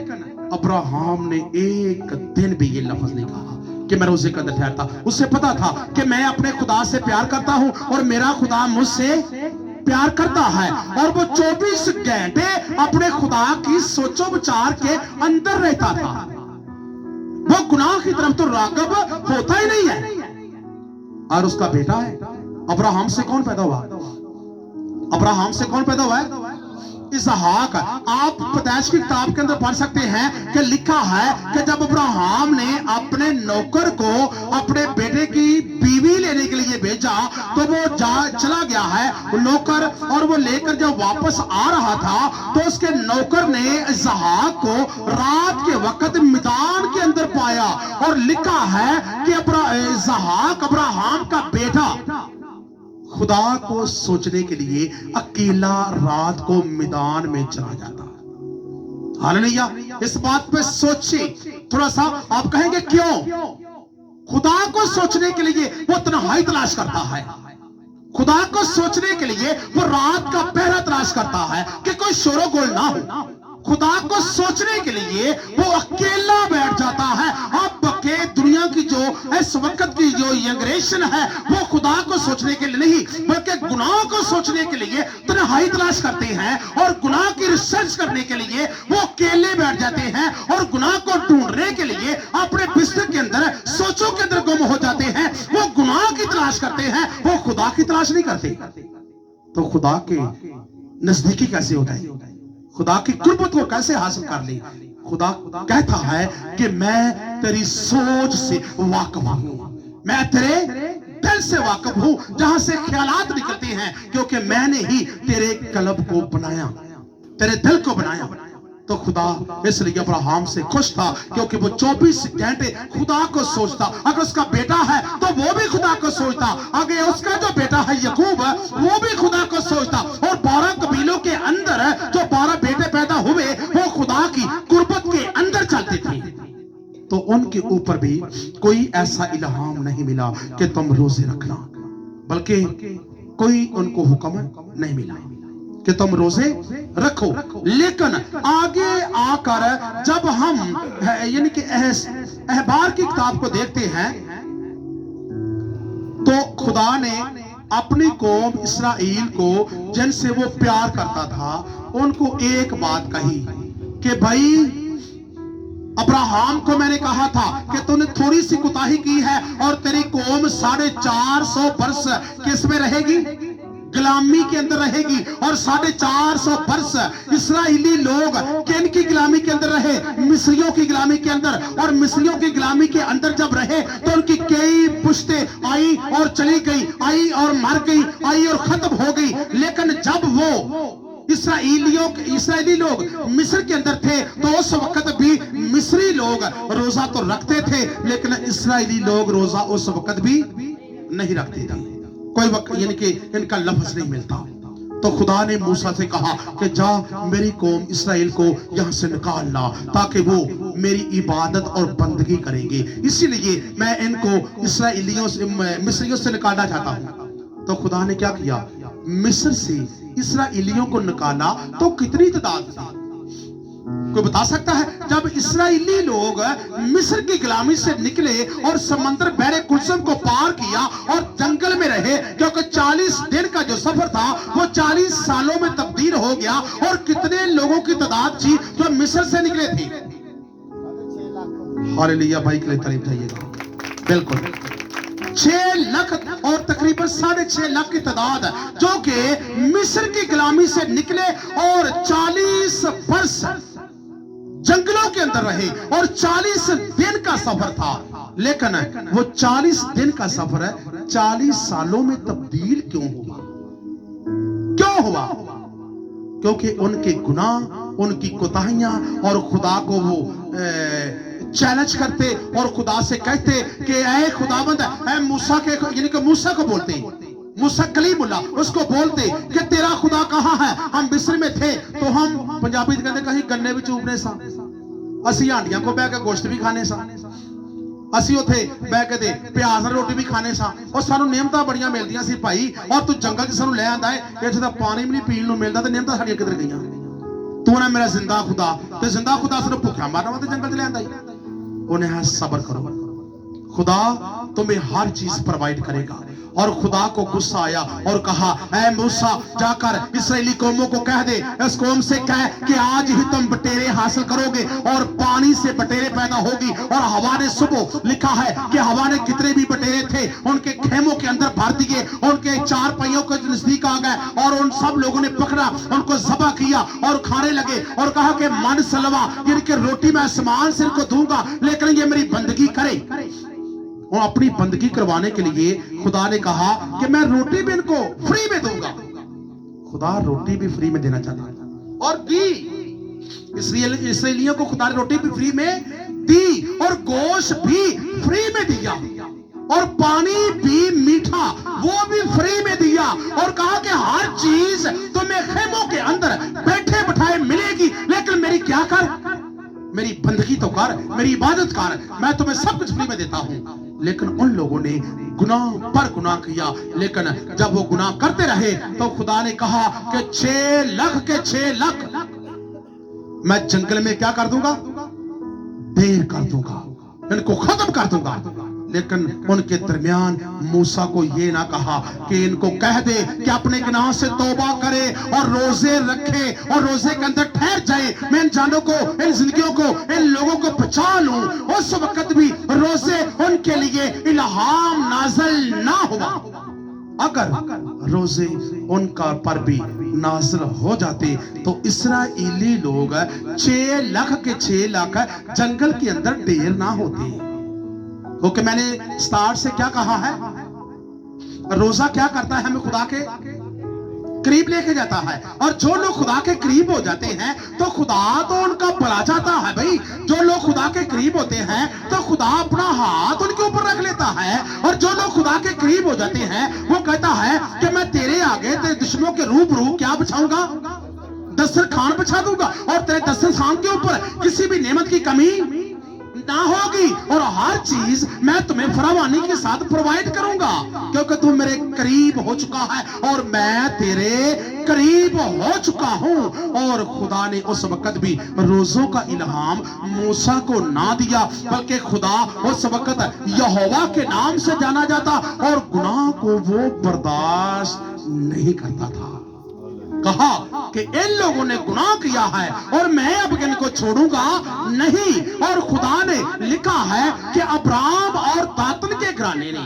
अब्राहम ने एक दिन भी ये लफ्ज नहीं कहा कि मैं रोजे के अंदर ठहरता। उसे पता था कि मैं अपने खुदा से प्यार करता हूं और मेरा खुदा मुझसे प्यार करता है, और वो 24 घंटे अपने खुदा की सोचो विचार के अंदर रहता था। वो गुनाह की तरफ तो रागब होता ही नहीं है। और उसका बेटा है। अब्राहम से कौन पैदा हुआ? अब्राहम से कौन पैदा हुआ है? इसहाक। आप पैदाइश की किताब के अंदर पढ़ सकते हैं कि लिखा है कि जब अब्राहम ने अपने नौकर को अपने बेटे की बीवी लेने के लिए भेजा, तो वो चला गया है नौकर, और वो लेकर जब वापस आ रहा था तो उसके नौकर ने इसहाक को रात के वक्त मैदान के अंदर पाया, और लिखा है कि इसहाक अब्राहम का बेटा खुदा को सोचने के लिए अकेला रात को मैदान में चला जाता। हालेलुया। इस बात पे सोचिए थोड़ा सा। आप कहेंगे क्यों? खुदा को सोचने के लिए वो तन्हाई तलाश करता है। खुदा को सोचने के लिए वो रात का पहरा तलाश करता है कि कोई शोरगुल ना हो। खुदा को सोचने के लिए वो अकेला बैठ जाता है। अब के दुनिया की जो इस वक्त की जो जनरेशन है, वो खुदा को सोचने के लिए नहीं बल्कि गुनाह को सोचने के लिए तन्हाई तलाश करते हैं, और गुनाह की रिसर्च करने के लिए वो अकेले बैठ जाते हैं, और गुनाह को ढूंढने के लिए अपने बिस्तर के अंदर सोचों के अंदर गुम हो जाते हैं। वो गुनाह की तलाश करते हैं, वो खुदा की तलाश नहीं करते। तो खुदा के नजदीकी कैसे हो गए? खुदा की कुर्बत को कैसे हासिल कर ली? खुदा कहता है कि मैं तेरी सोच से वाकिफ हूं, मैं तेरे दिल से वाकिफ हूं, जहां से ख्यालात निकलते हैं, क्योंकि मैंने ही तेरे कल्ब को बनाया, तेरे दिल को बनाया। तो खुदा इसलिए अब्राहम से खुश था, क्योंकि वो 24 घंटे खुदा को सोचता। अगर उसका बेटा है तो वो भी खुदा को सोचता, अगर उसका जो बेटा है याकूब वो भी खुदा को सोचता, और 12 कबीलों के अंदर जो 12 बेटे पैदा हुए वो खुदा की कुर्बत के अंदर चलते थे। तो उनके उनके ऊपर भी कोई ऐसा इल्हाम नहीं मिला कि तुम रोजे रखना, बल्कि कोई उनको हुक्म नहीं मिला कि तुम रोजे रखो। लेकिन आगे आकर जब हम यानी कि अहबार की किताब को देखते हैं तो खुदा ने अपनी कौम इस्राएल को जिनसे वो प्यार करता था उनको एक बात कही कि भाई अब्राहम को मैंने कहा था कि तूने थोड़ी सी कुताही की है और तेरी कौम 450 वर्ष किस में रहेगी, गुलामी के अंदर रहेगी। और 450 वर्ष इस्राएली लोग किनकी गुलामी के अंदर रहे, मिस्रियों की गुलामी के अंदर। और मिस्रियों की गुलामी के अंदर जब रहे तो उनकी कई पुश्तें आई और चली गई, आई और मर गई, आई और खत्म हो गई। लेकिन जब वो इस्राएली लोग मिस्र के अंदर थे तो उस वक्त भी मिस्री लोग रोजा तो रखते थे, लेकिन इस्राएली लोग रोजा उस वक्त भी नहीं रखते थे। कोई वक्त यानी कि इनका लफ्ज नहीं मिलता। तो खुदा ने मूसा से कहा कि जा मेरी कौम इस्राएल को यहां से निकाल ला ताकि वो मेरी इबादत और बंदगी करेंगे। इसीलिए मैं इनको इस्राएलियों से मिस्रियों से निकालना चाहता हूं। तो खुदा ने क्या किया, मिस्र से इस्राएलियों को निकाला। तो कितनी तादाद थी, कोई बता सकता है? जब इस्राएली लोग मिस्र की गुलामी से निकले और समंदर बहरे कुलसम को पार किया और जंगल में रहे, क्योंकि 40 दिन का जो सफर था वो 40 सालों में तब्दील हो गया। और कितने लोगों की तादाद थी जो मिस्र से निकले थे? हालेलुया, भाई के लिए तारीफ चाहिएगा। बिल्कुल 6 लाख और तकरीबन 6.5 लाख की तादाद जो कि मिस्र की गुलामी से निकले और 40 वर्ष जंगलों के अंदर रहे और 40 दिन का सफर था। लेकिन वो 40 दिन का सफर 40 सालों में तब्दील क्यों हुआ? क्यों हुआ? क्योंकि उनके गुनाह, उनकी कोताहियां, और खुदा को वो चैलेंज करते और खुदा से कहते कि ऐ खुदाबंद, ऐ मूसा के यानी कि मूसा को बोलते, मूसा कलीमुल्लाह उसको बोलते कि तेरा खुदा कहां है? हम मिस्र में थे तो हम पंजाबी कहते कहीं गन्ने भी चूपने सा, असी हांडियां को बह के गोश्त भी खाने सा, ਅਸੀਂ ਉੱਥੇ ਬਹਿ ਕੇ ਤੇ ਪਿਆਜ਼ ਨਾਲ ਰੋਟੀ ਵੀ ਖਾਣੇ ਸਾਂ। और ਸਾਨੂੰ ਨਿਯਮਤਾਂ ਬੜੀਆਂ ਮਿਲਦੀਆਂ ਸੀ ਭਾਈ। और ਤੂੰ ਜੰਗਲ 'ਚ ਸਾਨੂੰ ਲੈ ਆਂਦਾ ਹੈ, ਇੱਥੇ ਤਾਂ ਪਾਣੀ ਵੀ ਨਹੀਂ ਪੀਣ ਨੂੰ ਮਿਲਦਾ ਤੇ ਨਿਯਮਤਾਂ ਸਾਡੀਆਂ ਕਿੱਧਰ ਗਈਆਂ? ਤੂੰ ਨਾ ਮੇਰਾ ਜ਼ਿੰਦਾ ਖੁਦਾ, ਤੇ ਜ਼ਿੰਦਾ ਖੁਦਾ ਸਾਨੂੰ ਭੁੱਖਾ ਮਾਰਨਾ ਵਾ ਤੇ ਜੰਗਲ 'ਚ ਲੈ ਆਂਦਾ ਹੀ। उन्हें हाँ सब्र करो, खुदा तुम्हें हर चीज प्रोवाइड करेगा। और खुदा को गुस्सा आया और कहा, ऐ मूसा जाकर इस्राएली कौमों को कह दे, इस कौम से कह कि आज ही तुम बटेरे हासिल करोगे और पानी से बटेरे पैदा होगी। और हवा ने सुबह लिखा है कि हवा ने कितने भी बटेरे थे उनके खेमों के अंदर भर दिए, उनके 4 पहियों के नजदीक आ गए और उन सब लोगों ने पकड़ा, उनको ज़बह किया और खाने लगे। और कहा कि मन सलवा, इनके रोटी मैं आसमान से इनको दूंगा, लेकिन ये मेरी बंदगी करे। और अपनी बंदगी करवाने के लिए खुदा ने कहा कि मैं रोटी भी इनको फ्री में दूंगा। खुदा रोटी भी फ्री में देना चाहता है और दी। इसराइलियों को खुदा ने रोटी भी फ्री में दी और गोश्त भी फ्री में दिया और पानी भी मीठा वो भी फ्री में दिया। और कहा कि हर चीज तुम्हें खेमों के अंदर बैठे बिठाए मिलेगी, लेकिन मेरी क्या कर, मेरी बंदगी तो कर, मेरी इबादत कर, मैं तुम्हें सब कुछ फ्री में देता हूं। लेकिन उन लोगों ने गुनाह पर गुनाह किया। लेकिन जब वो गुनाह करते रहे तो खुदा ने कहा कि 6 लाख के 6 लाख मैं जंगल में क्या कर दूंगा, ढेर कर दूंगा, इनको खत्म कर दूंगा। लेकिन उनके दरमियान मूसा को ये ना कहा कि इनको कह दे कि अपने गुनाह से तौबा करे और रोजे रखे और रोजे के अंदर ठहर जाए, मैं इन जानों को, इन जिंदगियों को, इन लोगों को बचा लूं। उस वक्त भी रोजे उनके लिए इल्हाम नाज़िल ना हुआ। अगर रोजे उनका पर भी नाज़िल हो जाते तो इस्राएली लोग 6 लाख के 6 लाख जंगल के अंदर ढेर ना होते। क्योंकि मैंने स्टार्ट से क्या कहा है, रोजा क्या करता है, हमें खुदा के करीब लेके जाता है। और जो लोग खुदा के करीब हो जाते हैं तो खुदा तो उनका भला चाहता है भाई। जो लोग खुदा के करीब होते हैं तो खुदा अपना हाथ उनके ऊपर रख लेता है। और जो लोग खुदा के करीब हो जाते हैं वो कहता है कि मैं तेरे आगे तेरे दुश्मनों के रूबरू क्या बिछाऊंगा, दस्तरखान बिछा दूंगा और तेरे दस्तरखान के ऊपर किसी भी नेमत की कमी ना होगी और हर चीज मैं तुम्हें फरावानी के साथ प्रोवाइड करूंगा, क्योंकि तू मेरे करीब हो चुका है और मैं तेरे करीब हो चुका हूं। और खुदा ने उस वक्त भी रोजों का इल्हाम मूसा को ना दिया, बल्कि खुदा उस वक्त यहोवा के नाम से जाना जाता और गुनाह को वो बर्दाश्त नहीं करता था। कहा कि इन लोगों ने गुनाह किया है और मैं अब इनको छोड़ूंगा नहीं। और खुदा ने लिखा है कि अब्राहम और दातन के घराने ने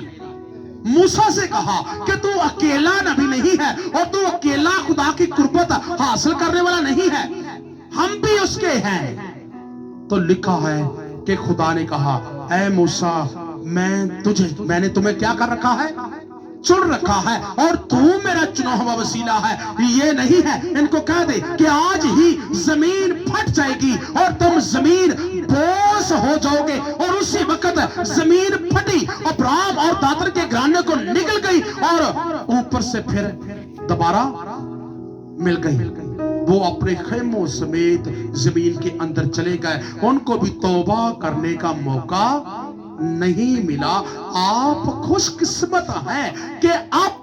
मूसा से कहा कि तू अकेला नबी नहीं है और तू अकेला खुदा की कुर्बत हासिल करने वाला नहीं है, हम भी उसके हैं। तो लिखा है कि खुदा ने कहा, ऐ मूसा मैंने तुम्हें क्या कर रखा है, चुन रखा है और तू मेरा चुना हुआ वसीला है। ये नहीं है इनको कह दे कि आज ही जमीन फट जाएगी और तुम जमीन बोझ हो जाओगे। और उसी वक्त जमीन फटी, अब्राहम और दातर के घराने को निकल गई और ऊपर से फिर दोबारा मिल गई। वो अपने खेमों समेत जमीन के अंदर चले गए, उनको भी तौबा करने का मौका नहीं मिला। आप खुशकिस्मत हैं कि अब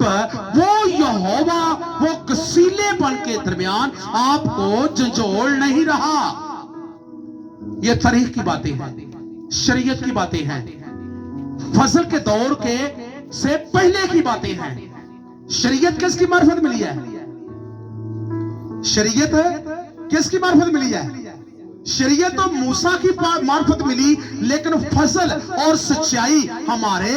वो यहोवा वो कसीलेपन के दरमियान आपको झंझोड़ नहीं रहा। ये तरीक की बातें हैं, शरीयत की बातें हैं, फजल के दौर के से पहले की बातें हैं। शरीयत किसकी मार्फत मिली है? शरीयत किसकी मार्फत मिली है? शरीयत तो मूसा की मार्फत मिली, लेकिन फजल और सच्चाई हमारे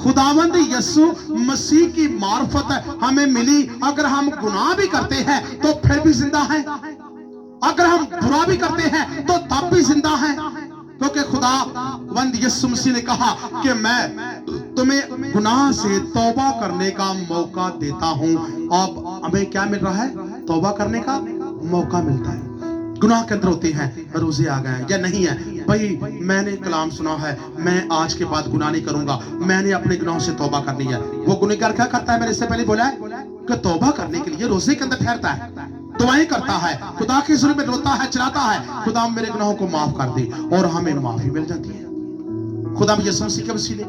खुदावंद यीशु मसीह की मार्फत हमें मिली। अगर हम गुनाह भी करते हैं तो फिर भी जिंदा हैं, अगर हम बुरा भी करते हैं तो तब भी जिंदा हैं, क्योंकि खुदावंद यीशु मसीह ने कहा कि मैं तुम्हें गुनाह से तौबा करने का मौका देता हूं। अब हमें क्या मिल रहा है? तौबा करने का मौका मिलता है। गुनाह के अंदर होते हैं, रोजे आ गए या नहीं है, भाई मैंने कलाम सुना है, मैं आज के बाद गुनाह नहीं करूंगा, मैंने अपने गुनाहों से तौबा करनी है। वो गुनहगार क्या करता है? मैंने इससे पहले बोला है कि तौबा करने के लिए रोजे के अंदर ठहरता है, दुआएं करता है, खुदा के हुजूर में रोता है, चिल्लाता है, खुदा मेरे गुनाहों को माफ कर दे, और हमें माफी मिल जाती है खुदा यीशु मसीह के वसीले।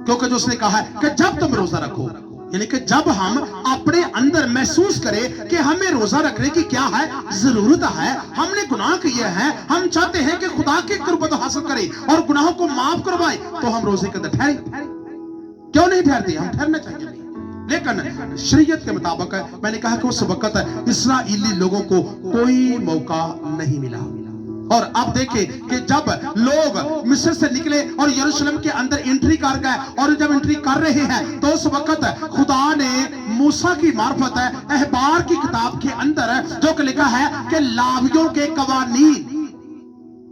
क्योंकि जो उसने कहा है कि जब तुम रोजा रखो, यानी कि जब हम अपने अंदर महसूस करें कि हमें रोजा रखने की क्या है, जरूरत है, हमने गुनाह किए हैं, हम चाहते हैं कि खुदा की कुर्बत हासिल करें और गुनाहों को माफ करवाए, तो हम रोजे के अंदर ठहरे। क्यों नहीं ठहरते? हम ठहरना चाहिए। लेकिन शरीयत के मुताबिक मैंने कहा कि उस वक्त इस्राएली लोगों को कोई मौका नहीं मिला। और अब देखें कि जब लोग मिस्र से निकले और यरूशलेम के अंदर एंट्री कर गए, और जब एंट्री कर रहे हैं तो उस वक्त खुदा ने मूसा की मार्फत अहबार की किताब के अंदर जो कि लिखा है कि लावियों के कवानीन,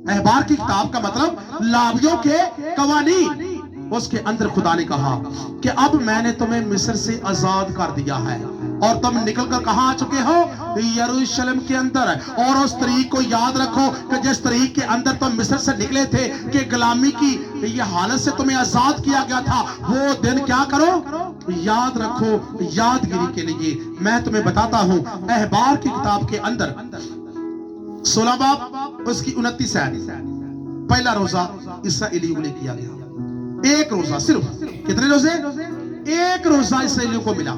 अहबार की किताब का मतलब लावियों के कवानीन, उसके अंदर खुदा ने कहा कि अब मैंने तुम्हें मिस्र से आजाद कर दिया है और तुम निकलकर कहां आ चुके हो? यरूशलेम के अंदर। और उस तरीक को याद रखो कि जिस तरीक के अंदर तुम मिस्र से निकले थे कि गुलामी की ये हालत से तुम्हें आजाद किया गया था, वो दिन क्या करो? याद रखो। यादगिरी के लिए मैं तुम्हें बताता हूं, अहबार की किताब के अंदर 16 बाब उसकी 29 आयत, पहला रोजा इस्राएलियों के लिए किया गया। एक रोजा, सिर्फ कितने रोजे? एक रोजा इस्राएलियों को मिला,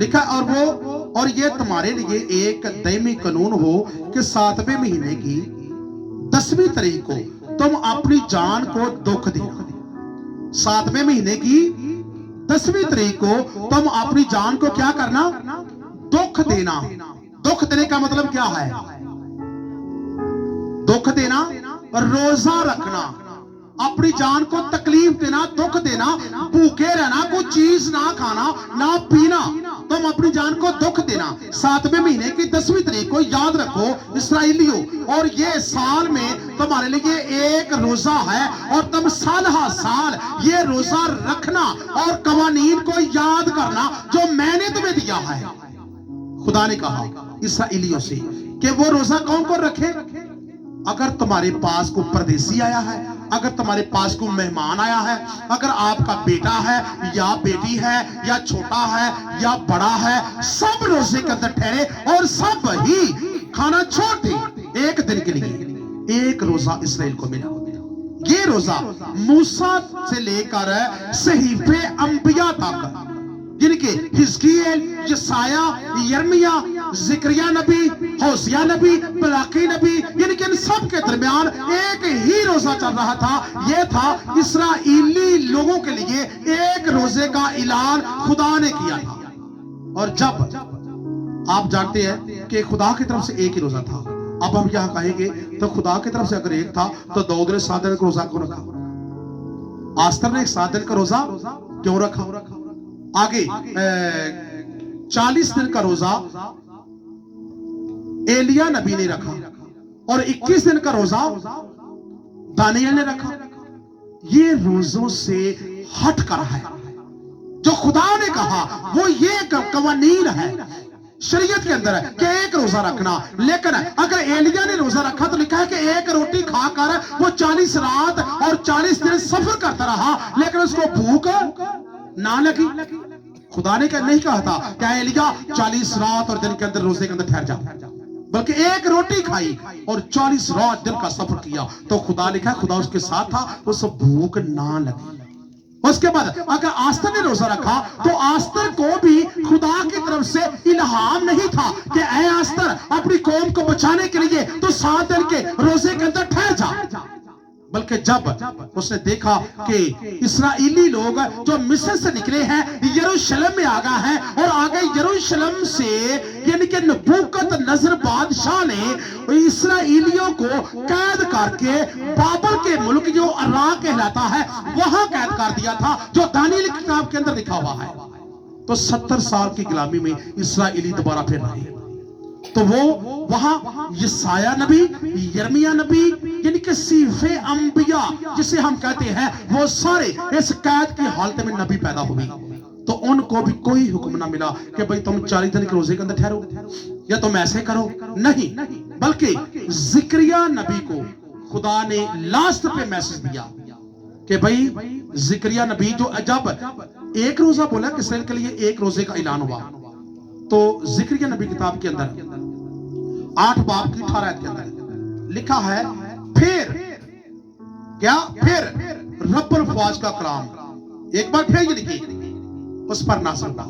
लिखा और ये तुम्हारे लिए एक दैमी कानून हो कि 7वें महीने की 10वीं तारीख को तुम अपनी जान को दुख देना। 7वें महीने की 10वीं तारीख को तुम अपनी जान को क्या करना? दुख देना। दुख देने का मतलब क्या है? दुख देना, रोजा रखना, अपनी जान को तकलीफ देना, दुख देना, भूखे रहना, कोई चीज ना खाना ना पीना, तुम अपनी जान को दुख देना। 7वें महीने की 10वीं तारीख को याद रखो इस्राएलियों, और ये साल में तुम्हारे लिए एक रोजा है और तुम साल हर साल ये रोजा रखना और कवानीन को याद करना जो मैंने तुम्हें दिया है। खुदा ने कहा इस्राएलियों से कि वो रोजा कौन कौन रखे? अगर तुम्हारे पास कोई परदेसी आया है, अगर तुम्हारे पास कोई मेहमान आया है, अगर आपका बेटा है या बेटी है या छोटा है या बड़ा है, सब रोजे के अंदर ठहरे और सब ही खाना छोड़ दे एक दिन के लिए। एक रोजा इसराइल को मिला। ये रोजा मूसा से लेकर सहीफे अंबिया तक, जिनके हिजकियेल, यसाया, यिर्मयाह, ज़करिया नबी, होसिया नबी, मलाकी नबी, इनके इन सब के दरमियान एक ही रोजा चल रहा था। यह था इस्राएली लोगों के लिए एक रोजे का ऐलान खुदा ने किया था। और जब आप जानते हैं कि खुदा की तरफ से एक ही रोजा था, अब हम यहां कहेंगे तो खुदा की तरफ से अगर एक था तो दाऊद ने 7 दिन का रोजा क्यों रखा? आस्तर ने 7 दिन का रोजा क्यों रखा? आगे 40 दिन का रोजा एलिया नबी ने रखा और 21 दिन का रोजा दानियल ने रखा। ये रोजों से हट कर है। जो खुदा ने कहा वो ये कवानीन है, शरीयत के अंदर है कि एक रोजा रखना। लेकिन अगर एलिया ने रोजा रखा तो लिखा है कि एक रोटी खाकर वो 40 रात और 40 दिन सफर करता रहा, लेकिन उसको भूख ना लगी। खुदा ने नहीं कहा था क्या एलिया 40 रात और दिन के अंदर रोजे के अंदर ठहर जा, बल्कि एक रोटी खाई और 40 रात दिन का सफर किया। तो खुदा लिखा, खुदा उसके साथ था, उसको भूख ना लगी। उसके बाद अगर आस्तर ने रोजा रखा तो आस्तर को भी खुदा की तरफ से इल्हाम नहीं था कि ऐ आस्तर अपनी कौम को बचाने के लिए तो 7 दिन के रोजे के अंदर ठहर जा, बल्कि जब उसने देखा कि इस्राएली लोग जो मिस्र से निकले हैं यरूशलेम में आ गए हैं और आगे यरूशलेम से यानी कि नबूकदनेस्सर बादशाह ने इस्राएलियों को कैद करके बाबल के मुल्क जो अराक कहलाता है वहां कैद कर दिया था, जो दानियल की किताब के अंदर लिखा हुआ है। तो 70 साल की गुलामी में इस्राएली दोबारा फिर रहे। तो वो वहां यसाया नबी, यिर्मयाह नबी, यानी कि सीफे अंबिया जिसे हम कहते हैं, वो सारे इस कैद की हालत में नबी पैदा हुए। तो उनको भी कोई हुक्म ना मिला कि भाई तुम 40 दिन के रोजे के अंदर ठहरो या तुम ऐसे करो, नहीं, बल्कि ज़करिया नबी को खुदा ने लास्ट पे मैसेज दिया कि भाई ज़करिया नबी जो जब एक रोजा बोला कि इसराइल के लिए एक रोजे का ऐलान हुआ, तो ज़करिया नबी किताब के अंदर 8 बाब की 18 आयत के अंदर लिखा है, फिर क्या, फिर रब्बुल फ़वाज का कलाम, एक बार फिर ये लिखी उस पर नाज़िल हुआ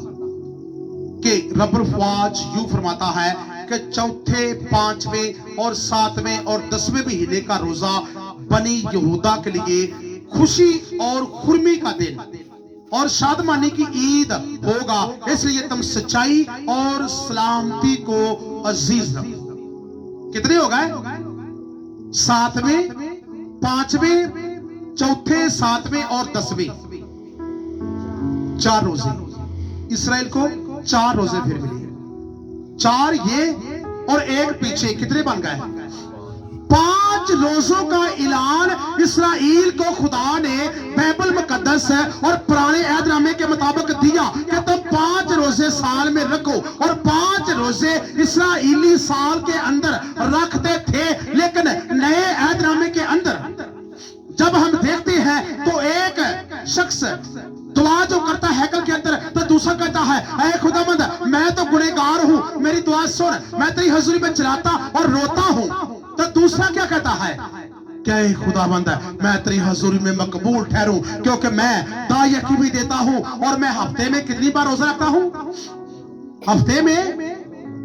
कि रब्बुल फ़वाज यूं फरमाता है कि चौथे, 5वें और 7वें और 10वें महीने का रोजा बनी यहूदा के लिए खुशी और खुरमी का दिन और शादमानी की ईद होगा, इसलिए तुम सच्चाई और सलामती को अजीज रखो। कितने हो गए? 7वें, 5वें, चौथे, 7वें और 10वें, 4 रोजे इसराइल को, 4 रोजे फिर मिले, 4 ये और एक पीछे, कितने बन गए? 5 रोजों का ऐलान इस्राएल को खुदा ने बाइबल मुकद्दस और पुराने अहदनामे के मुताबिक दिया कि तुम 5 रोजे साल में रखो, और 5 रोजे इस्राएली साल के अंदर रखते थे। लेकिन नए अहदनामे के अंदर जब हम देखते हैं तो एक शख्स दुआ जो करता है हैकल के अंदर, तो दूसरा कहता है ऐ खुदावंद मैं तो गुनहगार हूं, मेरी दुआ सुन, मैं तेरी हजूरी में चिल्लाता और रोता हूं। तो दूसरा क्या कहता है, क्या खुदावंद मैं तेरी हजूरी में मकबूल ठहरूं, क्योंकि मैं दायकी भी देता हूं और मैं हफ्ते में कितनी बार रोजा रखता हूं? हफ्ते में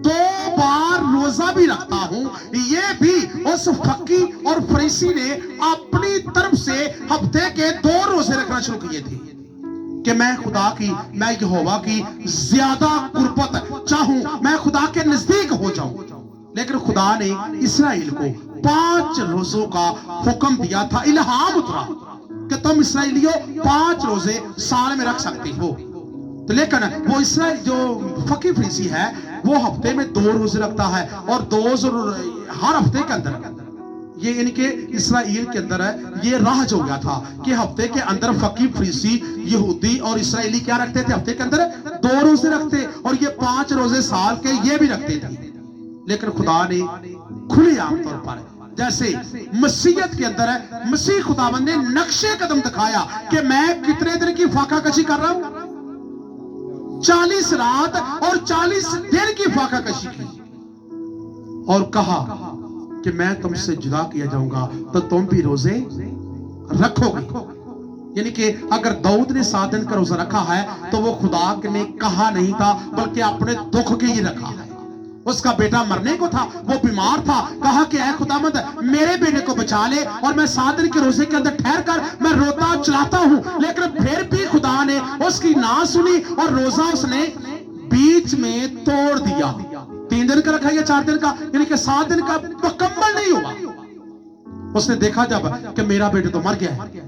2 बार रोजा भी रखता हूं। ये भी उस फकी और फरीसी ने अपनी तरफ से हफ्ते के 2 रोजे रखना शुरू किए थे कि मैं खुदा की, मैं यहोवा की ज्यादा कुर्बत चाहूं, मैं खुदा के नजदीक हो जाऊं। लेकिन खुदा ने इस्राएल को 5 रोजों का हुक्म दिया था, इल्हाम उतरा कि तुम इस्राएलियों 5 रोजे साल में रख सकते हो। तो लेकिन वो इसराइल जो फकी फरीसी है वो हफ्ते में 2 रोजे रखता है, और 2 हर हफ्ते के अंदर ये इनके इस्राएल के अंदर है, ये राह जो गया था कि हफ्ते के अंदर फकी फरीसी यहूदी और इस्राएली क्या रखते थे? हफ्ते के अंदर 2 रोजे रखते, और ये 5 रोजे साल के ये भी रखते थे। लेकिन खुदा ने खुले आम तौर पर, जैसे मसीहत के अंदर है, मसीह खुदावंद ने नक्शे कदम दिखाया कि मैं कितने दिन की फाका कशी कर रहा हूं, 40 रात और 40 दिन की फाका कशी की, और कहा کہ میں تم سے جدا کیا جاؤں گا تو تم بھی روزے رکھو گے. یعنی کہ اگر داؤد نے 7 دن کا روزہ رکھا ہے تو وہ خدا نے کہا نہیں تھا بلکہ اپنے دکھ کے ہی رکھا ہے. اس کا بیٹا مرنے کو تھا, وہ بیمار تھا, کہا کہ اے خداوند میرے بیٹے کو بچا لے, اور میں 7 دن کے روزے کے اندر ٹھہر کر میں روتا چلاتا ہوں. لیکن پھر بھی خدا نے اس کی نہ سنی اور روزہ اس نے بیچ میں توڑ دیا. 3 دن کا رکھا یا 4 دن کا, یعنی کہ 7 دن کا مکمل نہیں ہوا. اس نے دیکھا جب کہ میرا بیٹا تو مر گیا ہے,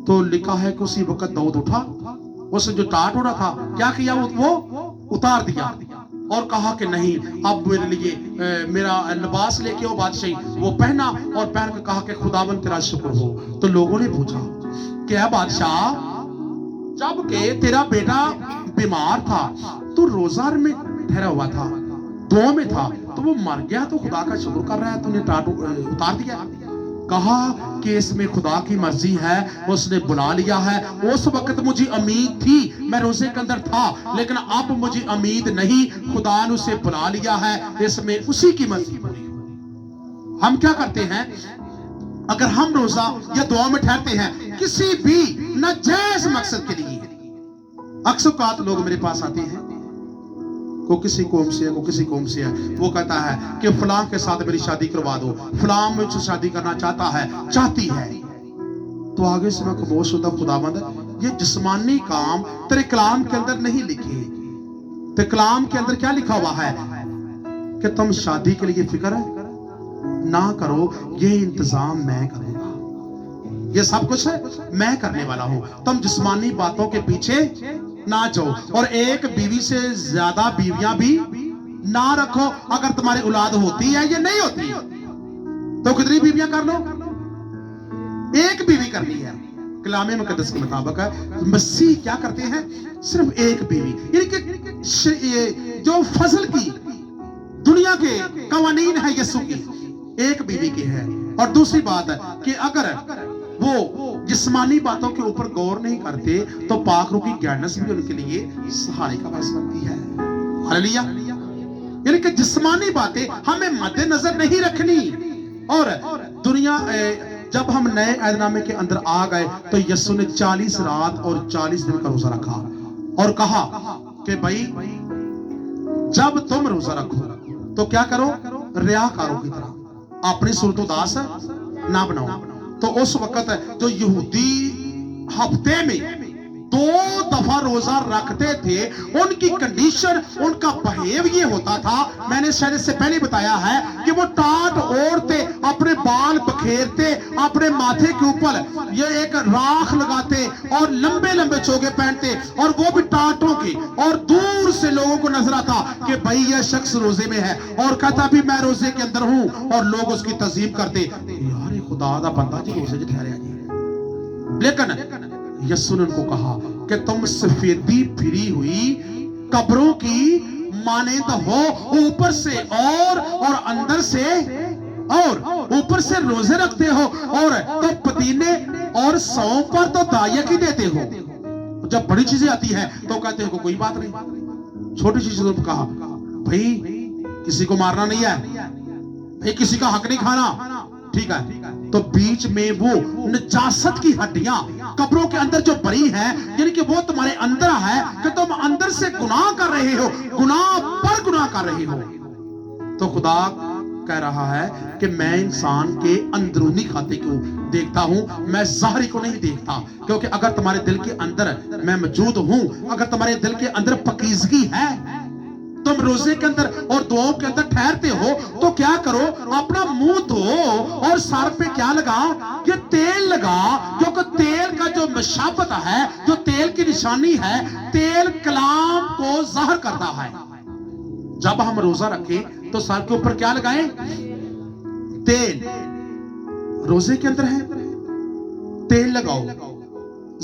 تو لکھا ہے کہ اسی وقت داؤد اٹھا, اس نے جو ٹاٹ اڑا تھا کیا کیا, وہ اتار دیا اور کہا کہ نہیں اب میرے لیے میرا لباس لے کے وہ بادشاہی وہ پہنا, اور پہن کے کہا کہ خداوند تیرا شکر ہو. تو لوگوں نے پوچھا کہ اے بادشاہ, جب کہ تیرا بیٹا بیمار تھا تو روزہ میں ٹھہرا ہوا تھا, دعا میں تھا, تو وہ مر گیا تو خدا کا شکر کر رہا ہے, تو نے ٹاٹ اتار دیا. کہا کہ اس میں خدا کی مرضی ہے, اس نے بلا لیا ہے. اس وقت مجھے امید تھی, میں روزے کے اندر تھا, لیکن اب مجھے امید نہیں, خدا نے اسے بلا لیا ہے, اس میں اسی کی مرضی پوری. ہم کیا کرتے ہیں اگر ہم روزہ یا دعا میں ٹھہرتے ہیں کسی بھی ناجائز مقصد کے لیے, اکثر اوقات لوگ میرے پاس آتے ہیں, کو کسی قوم سے ہے, کو کسی قوم سے ہے, وہ کہتا ہے کہ فلاں کے ساتھ میری شادی کروا دو, فلاں مجھ سے شادی کرنا چاہتا ہے, چاہتی ہے. تو آگے سے میں خاموش ہوتا, خداوند یہ جسمانی کام تیرے کلام کے اندر نہیں لکھے. تیرے کلام کے اندر کیا لکھا ہوا ہے کہ تم شادی کے لیے فکر نہ کرو, یہ انتظام میں کروں گا, یہ سب کچھ ہے میں کرنے والا ہوں. تم جسمانی باتوں کے پیچھے نہ جاؤ, اور ایک بیوی سے زیادہ بیویاں بھی نہ رکھو. اگر تمہاری اولاد ہوتی ہے یا نہیں ہوتی تو کتنی بیویاں کر لو, ایک بیوی کرنی ہے. کلام مقدس کے مطابق مسیح کیا کرتے ہیں, صرف ایک بیوی, یعنی کہ جو فضل کی دنیا کے قوانین ہے یسوع کی, ایک بیوی کی ہے. اور دوسری بات ہے کہ اگر وہ جسمانی باتوں کے اوپر غور نہیں کرتے تو پاک روح کی گائیڈنس بھی ان کے لیے سہارے کا باعث بنتی ہے. ہاللیلویا. یعنی کہ جسمانی باتیں ہمیں مد نظر نہیں رکھنی. اور دنیا جب ہم نئے عہد نامے کے اندر آ گئے تو یسوع نے 40 رات اور 40 دن کا روزہ رکھا اور کہا کہ بھائی جب تم روزہ رکھو تو کیا کرو, ریاکاروں کی طرح اپنی صورت و داس نہ بناؤ. تو اس وقت جو یہودی ہفتے میں 2 دفعہ روزہ رکھتے تھے, ان کی کنڈیشن, ان کا بہیو یہ ہوتا تھا, میں نے شاید اس سے پہلے بتایا ہے کہ وہ ٹاٹ اوڑھتے, اپنے بال بکھیرتے, اپنے ماتھے کے اوپر یہ ایک راکھ لگاتے اور لمبے لمبے چوگے پہنتے, اور وہ بھی ٹاٹوں کے, اور دور سے لوگوں کو نظر آتا کہ بھائی یہ شخص روزے میں ہے, اور کہتا بھی میں روزے کے اندر ہوں, اور لوگ اس کی تعظیم کرتے, یار خدا دا بندہ جی روزے جو ٹھہریا جی. لیکن یسوع نے ان کو کہا کہ تم سفیدی پھری ہوئی قبروں کی مانند ہو, اوپر سے اور اندر سے اور اوپر سے روزے رکھتے ہو, اور تو پتینے اور سونف پر تو دائیک ہی دیتے ہو. جب بڑی چیزیں آتی ہیں تو کہتے ہیں کوئی بات نہیں, چھوٹی چیزوں نے کہا بھائی کسی کو مارنا نہیں ہے, بھائی کسی کا حق نہیں کھانا, ٹھیک ہے. تو بیچ میں وہ نجاست کی ہڈیاں قبروں کے اندر جو بری ہیں, یعنی کہ وہ تمہارے اندر ہے کہ تم اندر سے گناہ کر رہے ہو, گناہ پر گناہ کر رہے ہو. تو خدا کہہ رہا ہے کہ میں انسان کے اندرونی کھاتے کو دیکھتا ہوں, میں ظاہری کو نہیں دیکھتا. کیونکہ اگر تمہارے دل کے اندر میں موجود ہوں, اگر تمہارے دل کے اندر پاکیزگی ہے, تم روزے کے اندر اور دعاؤں کے اندر ٹھہرتے ہو, تو کیا کرو, اپنا منہ دھو اور سر پہ کیا لگا, یہ تیل لگا, کیونکہ تیل کا جو مشابت ہے, جو تیل کی نشانی ہے, تیل کلام کو ظاہر کرتا ہے. جب ہم روزہ رکھیں تو سر کے اوپر کیا لگائیں, تیل. روزے کے اندر ہے تیل لگاؤ.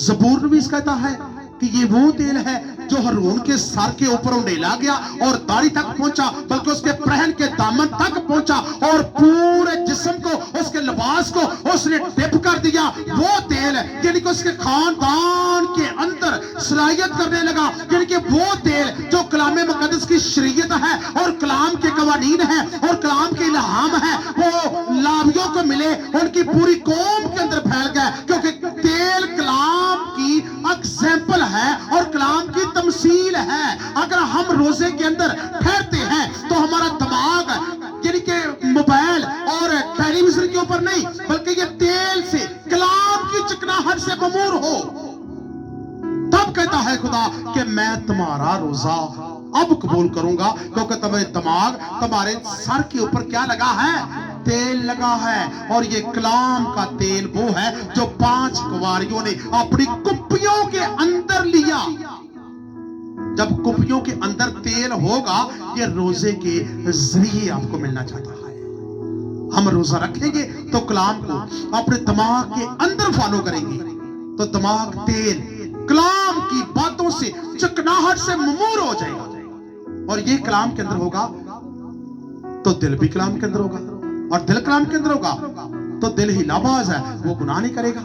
زبور نویس کہتا ہے کہ یہ وہ تیل ہے جو ہارون کے سر کے اوپر انڈیلا گیا اور داڑھی تک پہنچا, بلکہ اس کے پہن کے دامن تک پہنچا, اور پورے جسم کو, اس کے لباس کو اس نے ڈپ کر دیا. وہ تیل یعنی کہ اس کے خاندان کے اندر सलाहियत करने लगा, यानी कि वो तेल जो कलाम मुकद्दस की शरीयत है और कलाम के कवानीन है और कलाम के इल्हाम है, वो लावियों को मिले, उनकी पूरी कौम के अंदर फैल गया, क्योंकि तेल कलाम की एग्जाम्पल है और कलाम की तमसील है। अगर हम रोजे के अंदर ठहरते हैं तो हमारा दिमाग यानी कि मोबाइल और टेलीविजन के ऊपर नहीं, बल्कि ये तेल से कलाम की चिकनाहट से ममूर हो, तब कहता है खुदा कि मैं तुम्हारा रोजा अब कबूल करूंगा, क्योंकि तुम्हारे दिमाग, तुम्हारे सर के ऊपर क्या लगा है? तेल लगा है। और ये कलाम का तेल वो है जो 5 कुंवारियों ने अपनी कुप्पियों के अंदर लिया। जब कुप्पियों के अंदर तेल होगा, ये रोजे के जरिए आपको मिलना चाहता है। हम रोजा रखेंगे तो कलाम को अपने दिमाग के अंदर फॉलो करेंगे, तो दिमाग तेल कलाम की बातों से चिकनाहट से ममूर हो जाएगा। और ये कलाम के अंदर होगा तो दिल भी कलाम के अंदर होगा, और दिल कलाम के अंदर होगा तो दिल ही लाबाज है, वो गुनाह नहीं करेगा।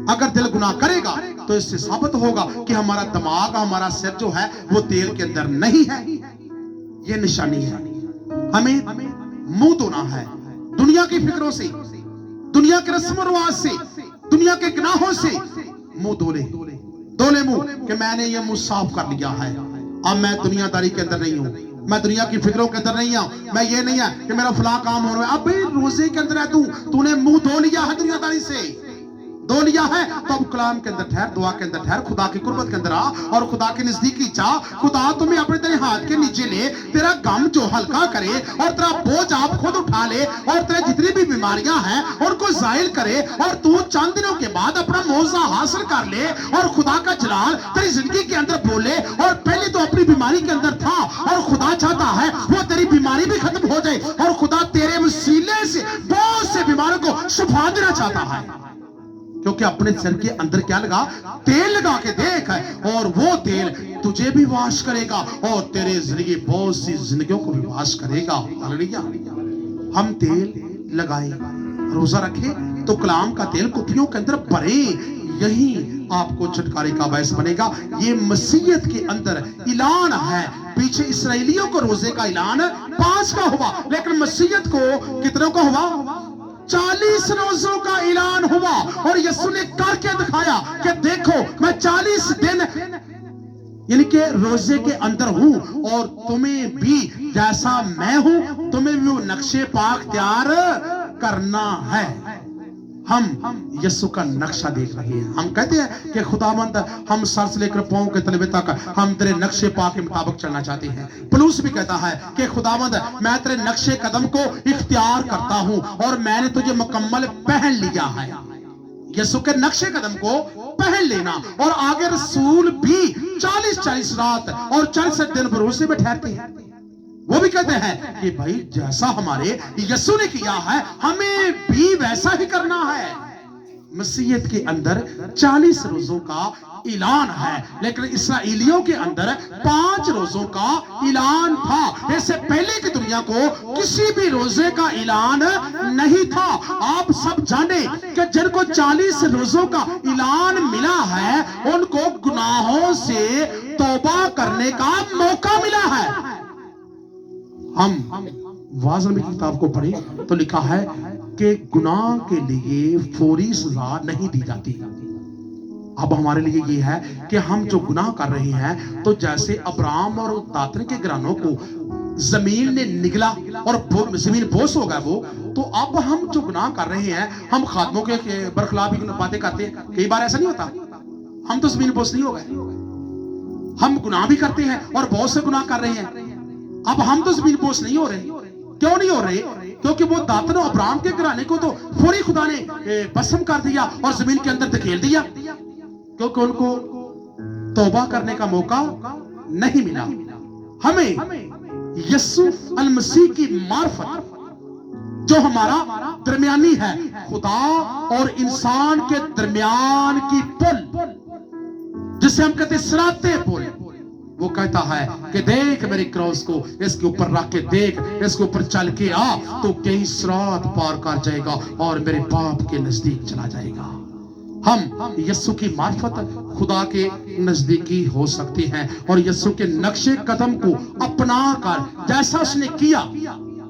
अगर दिल गुनाह करेगा तो इससे साबित होगा कि हमारा दिमाग, हमारा सिर जो है वो तेल के अंदर नहीं है। ये निशानी है। हमें मुंह धोना है दुनिया की फिक्रों से, दुनिया के रस्म रिवाज से, दुनिया के गुनाहों से। मुंह धोले मुंह कि मैंने ये मुंह साफ कर लिया है, अब मैं दुनियादारी के अंदर नहीं हूं, मैं दुनिया की फिक्रों के अंदर नहीं हूं, मैं ये नहीं है कि मेरा फला काम हो रहा है। अब भाई रोजे के अंदर है, तूने मुंह धो लिया है, दुनियादारी से धो लिया है, तो अब कलाम के अंदर ठहर, दुआ के अंदर ठहर, खुदा की कुर्बत के अंदर आ और खुदा के नजदीकी जा। खुदा तुम्हें अपने तेरे हाथ के नीचे ले, तेरा गम जो हल्का करे और तेरा बोझ आप खुद उठा ले, और तेरे जितनी भी बीमारियां हैं उनको जाहिल करे, और तू चंद दिनों के बाद अपना मौजा हासिल कर ले और खुदा का जलाल तेरी जिंदगी के अंदर बोले। और पहले तो अपनी बीमारी के अंदर था, और खुदा चाहता है वो तेरी बीमारी भी खत्म हो जाए, और खुदा तेरे वसीले से बहुत से बीमारों को शिफा देना चाहता है। क्योंकि अपने सिर के अंदर क्या लगा? तेल लगा के देख, और वो तेल तुझे भी वाश करेगा और तेरे जरिए बहुत सी जिंदगियों को भी वाश करेगा। हालेलुया। हम तेल लगाएं, रोजा रखें तो कलाम का तेल कुप्पियों के अंदर भरे, यही आपको छुटकारे का बायस बनेगा। ये मसीहत के अंदर ऐलान है। पीछे इसराइलियों को रोजे का ऐलान 5 का हुआ, लेकिन मसीहत को कितनों का हुआ? 40 रोजों का ऐलान हुआ। और यीशु ने करके दिखाया कि देखो मैं 40 दिन यानी कि रोजे के अंदर हूं, और तुम्हें भी जैसा मैं हूं तुम्हें भी वो नक्शे पाक तैयार करना है। हम यीशु का नक्शा देख रहे हैं। हम कहते हैं कि खुदावंद हम सर से लेकर पांव के तलवे तक हम तेरे नक्शे पाक के मुताबिक चलना चाहते हैं। पौलुस भी कहता है कि खुदावंद मैं तेरे नक्शे कदम को इख्तियार करता हूं और मैंने तुझे मुकम्मल पहन लिया है। यीशु के नक्शे कदम को पहन लेना। और आगे रसूल भी 40 रात और 40 दिन भरोसे में ठहरते हैं। वो भी कहते हैं कि भाई जैसा हमारे यीशु ने किया है हमें भी वैसा ही करना है। मसीहत के अंदर 40 रोजों का ऐलान है, लेकिन इस्राएलियों के अंदर 5 रोजों का ऐलान था। इससे पहले की दुनिया को किसी भी रोजे का ऐलान नहीं था। आप सब जाने कि जिनको 40 रोजों का ऐलान मिला है उनको गुनाहों से तौबा करने का मौका मिला है। हम वाज़ नबी की किताब को पढ़ें तो लिखा है कि गुनाह के लिए फौरी सजा नहीं दी जाती। अब हमारे लिए ये है कि हम जो गुनाह कर रहे हैं, तो जैसे अब्राहम और दातन के घरानों को जमीन ने निगला और जमीन बोस हो गया वो, तो अब हम जो गुनाह कर रहे हैं हम खादमों के बरखिलाफ भी बातें करते हैं। कई बार ऐसा नहीं होता, हम तो जमीन बोस नहीं हो गए, हम गुनाह भी करते हैं और बहुत से गुनाह कर रहे हैं। अब हम तो जमीन बोस नहीं हो रहे। क्यों नहीं हो रहे? क्योंकि वो दातन और अब्राहम के घराने को तो फौरी खुदा ने भस्म कर दिया और जमीन के अंदर धकेल दिया, क्योंकि उनको तौबा करने का मौका नहीं मिला। हमें यीशु अल मसीह की मार्फत जो हमारा दरमियानी है, खुदा और इंसान के दरमियान की पुल, जिसे हम कहते सिराते पुल, वो कहता है कि देख मेरे क्रॉस को, इसके ऊपर रख के देख, इसके ऊपर चल के आ, तो कई सिरात पार कर जाएगा और मेरे बाप के नजदीक चला जाएगा। हम यीशु की मार्फत खुदा के नजदीकी हो सकते हैं और यीशु के नक्शे कदम को अपना कर जैसा उसने किया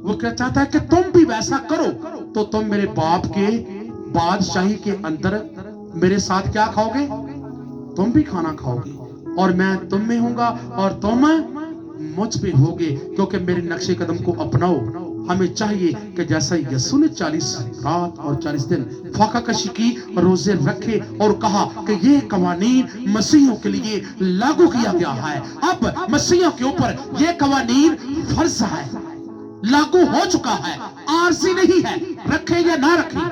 वो क्या चाहता है कि तुम भी वैसा करो तो तुम मेरे बाप के बादशाही के अंदर मेरे साथ क्या खाओगे, तुम भी खाना खाओगे और मैं तुम में हूंगा और तुम मुझ पे होगे क्योंकि मेरे नक्शे कदम को अपनाओ। हमें चाहिए कि जैसा यीशु ने 40 रात और 40 दिन फाका कशी की, रोजे रखे और कहा कि ये कवानीन मसीहियों के लिए लागू किया गया है, अब मसीहियों के ऊपर ये कवानीन फर्ज है, लागू हो चुका है, आरजी नहीं है, रखे या ना रखे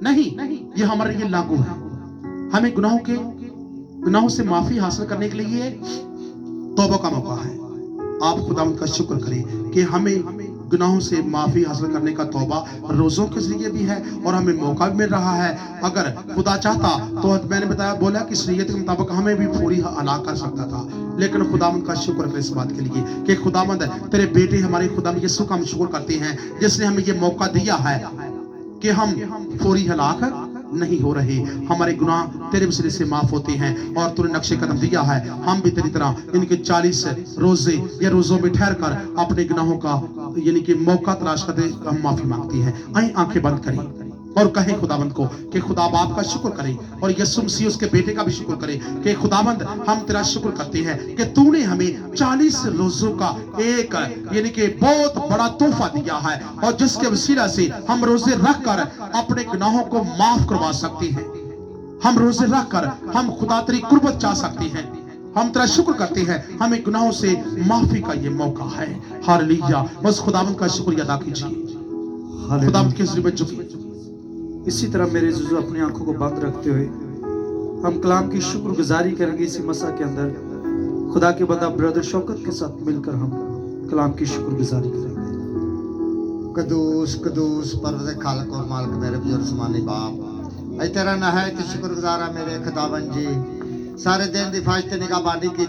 नहीं, ये हमारे लिए लागू है। हमें गुनाहों से माफी हासिल करने के लिए तौबा का मौका है। आप खुदावंद का शुक्र करें कि हमें गुनाहों से माफी हासिल करने का तौबा रोजों के जरिए भी है और हमें मौका भी मिल रहा है। अगर खुदा चाहता तो मैंने बताया बोला कि शरीयत के मुताबिक हमें भी पूरी हलाक कर सकता था, लेकिन खुदावंद का शुक्र है इस बात के लिए कि खुदावंद तेरे बेटे हमारे खुदा में यीशु का हम शुक्र करते हैं जिसने हमें ये मौका दिया है कि हम पूरी हलाक नहीं हो रहे, हमारे गुनाह तेरे वसीले से माफ होते हैं और तूने नक्शे कदम दिया है। हम भी तेरी तरह इनके 40 रोजे या रोजों में ठहर कर अपने गुनाहों का यानी कि मौका तलाश करते हम माफी मांगते हैं। आए आंखें बंद करें और कहें खुदावंद को कि खुदा बाप का शुक्र करें और यीशु मसीह उसके बेटे का भी शुक्र करें कि खुदावंद हम तेरा शुक्र करते हैं कि तूने हमें 40 रोजों का एक यानी कि बहुत बड़ा तोहफा दिया है और जिसके वसीला से हम रोजे रख कर अपने गुनाहों को माफ करवा सकते हैं। हम रोजे रख कर हम खुदा तेरी कुर्बत चाह सकते हैं। हम तेरा शुक्र करते हैं, हमें गुनाहों से माफी का ये मौका है। हालेलुया, बस खुदावंद का शुक्रिया अदा कीजिए। खुदावंद के ज़रिए झुकिए। इसी तरह मेरे जुज़ो अपनी आंखों को बंद रखते हुए हम कलाम की शुक्रगुजारी करेंगे। इसी मसा के अंदर खुदा के बंदा ब्रदर शौकत के साथ मिलकर हम कलाम की शुक्रगुजारी करेंगे। कदूस कदूस परवरदिगार खालक और मालिक मेरे बुजुर्ग समानी बाप, ऐ तेरा नहायत शुक्रगुजार है मेरे खुदावन जी, सारे दिन दी फाजते निगाहबानी की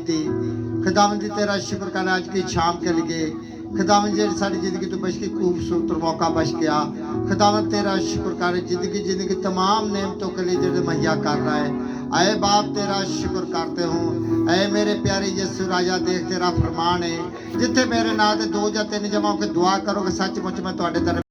खुदावन जी, तेरा शुक्र कर आज की शाम के लिए खुदावन जी सारी जिंदगी तो बच के खूबसूरत मौका बच गया। खुदावन तेरा शुक्र कर जिंदगी तमाम नेमतों के लिए जो मुहैया कर रहा है। अय बाप तेरा शुक्र करते हूँ। अय मेरे प्यारे यीशु राजा, देख तेरा फरमान है जिथे मेरे नाम से 2 या 3 जमा होकर दुआ करोगे सचमुच मैं तुहाडे दर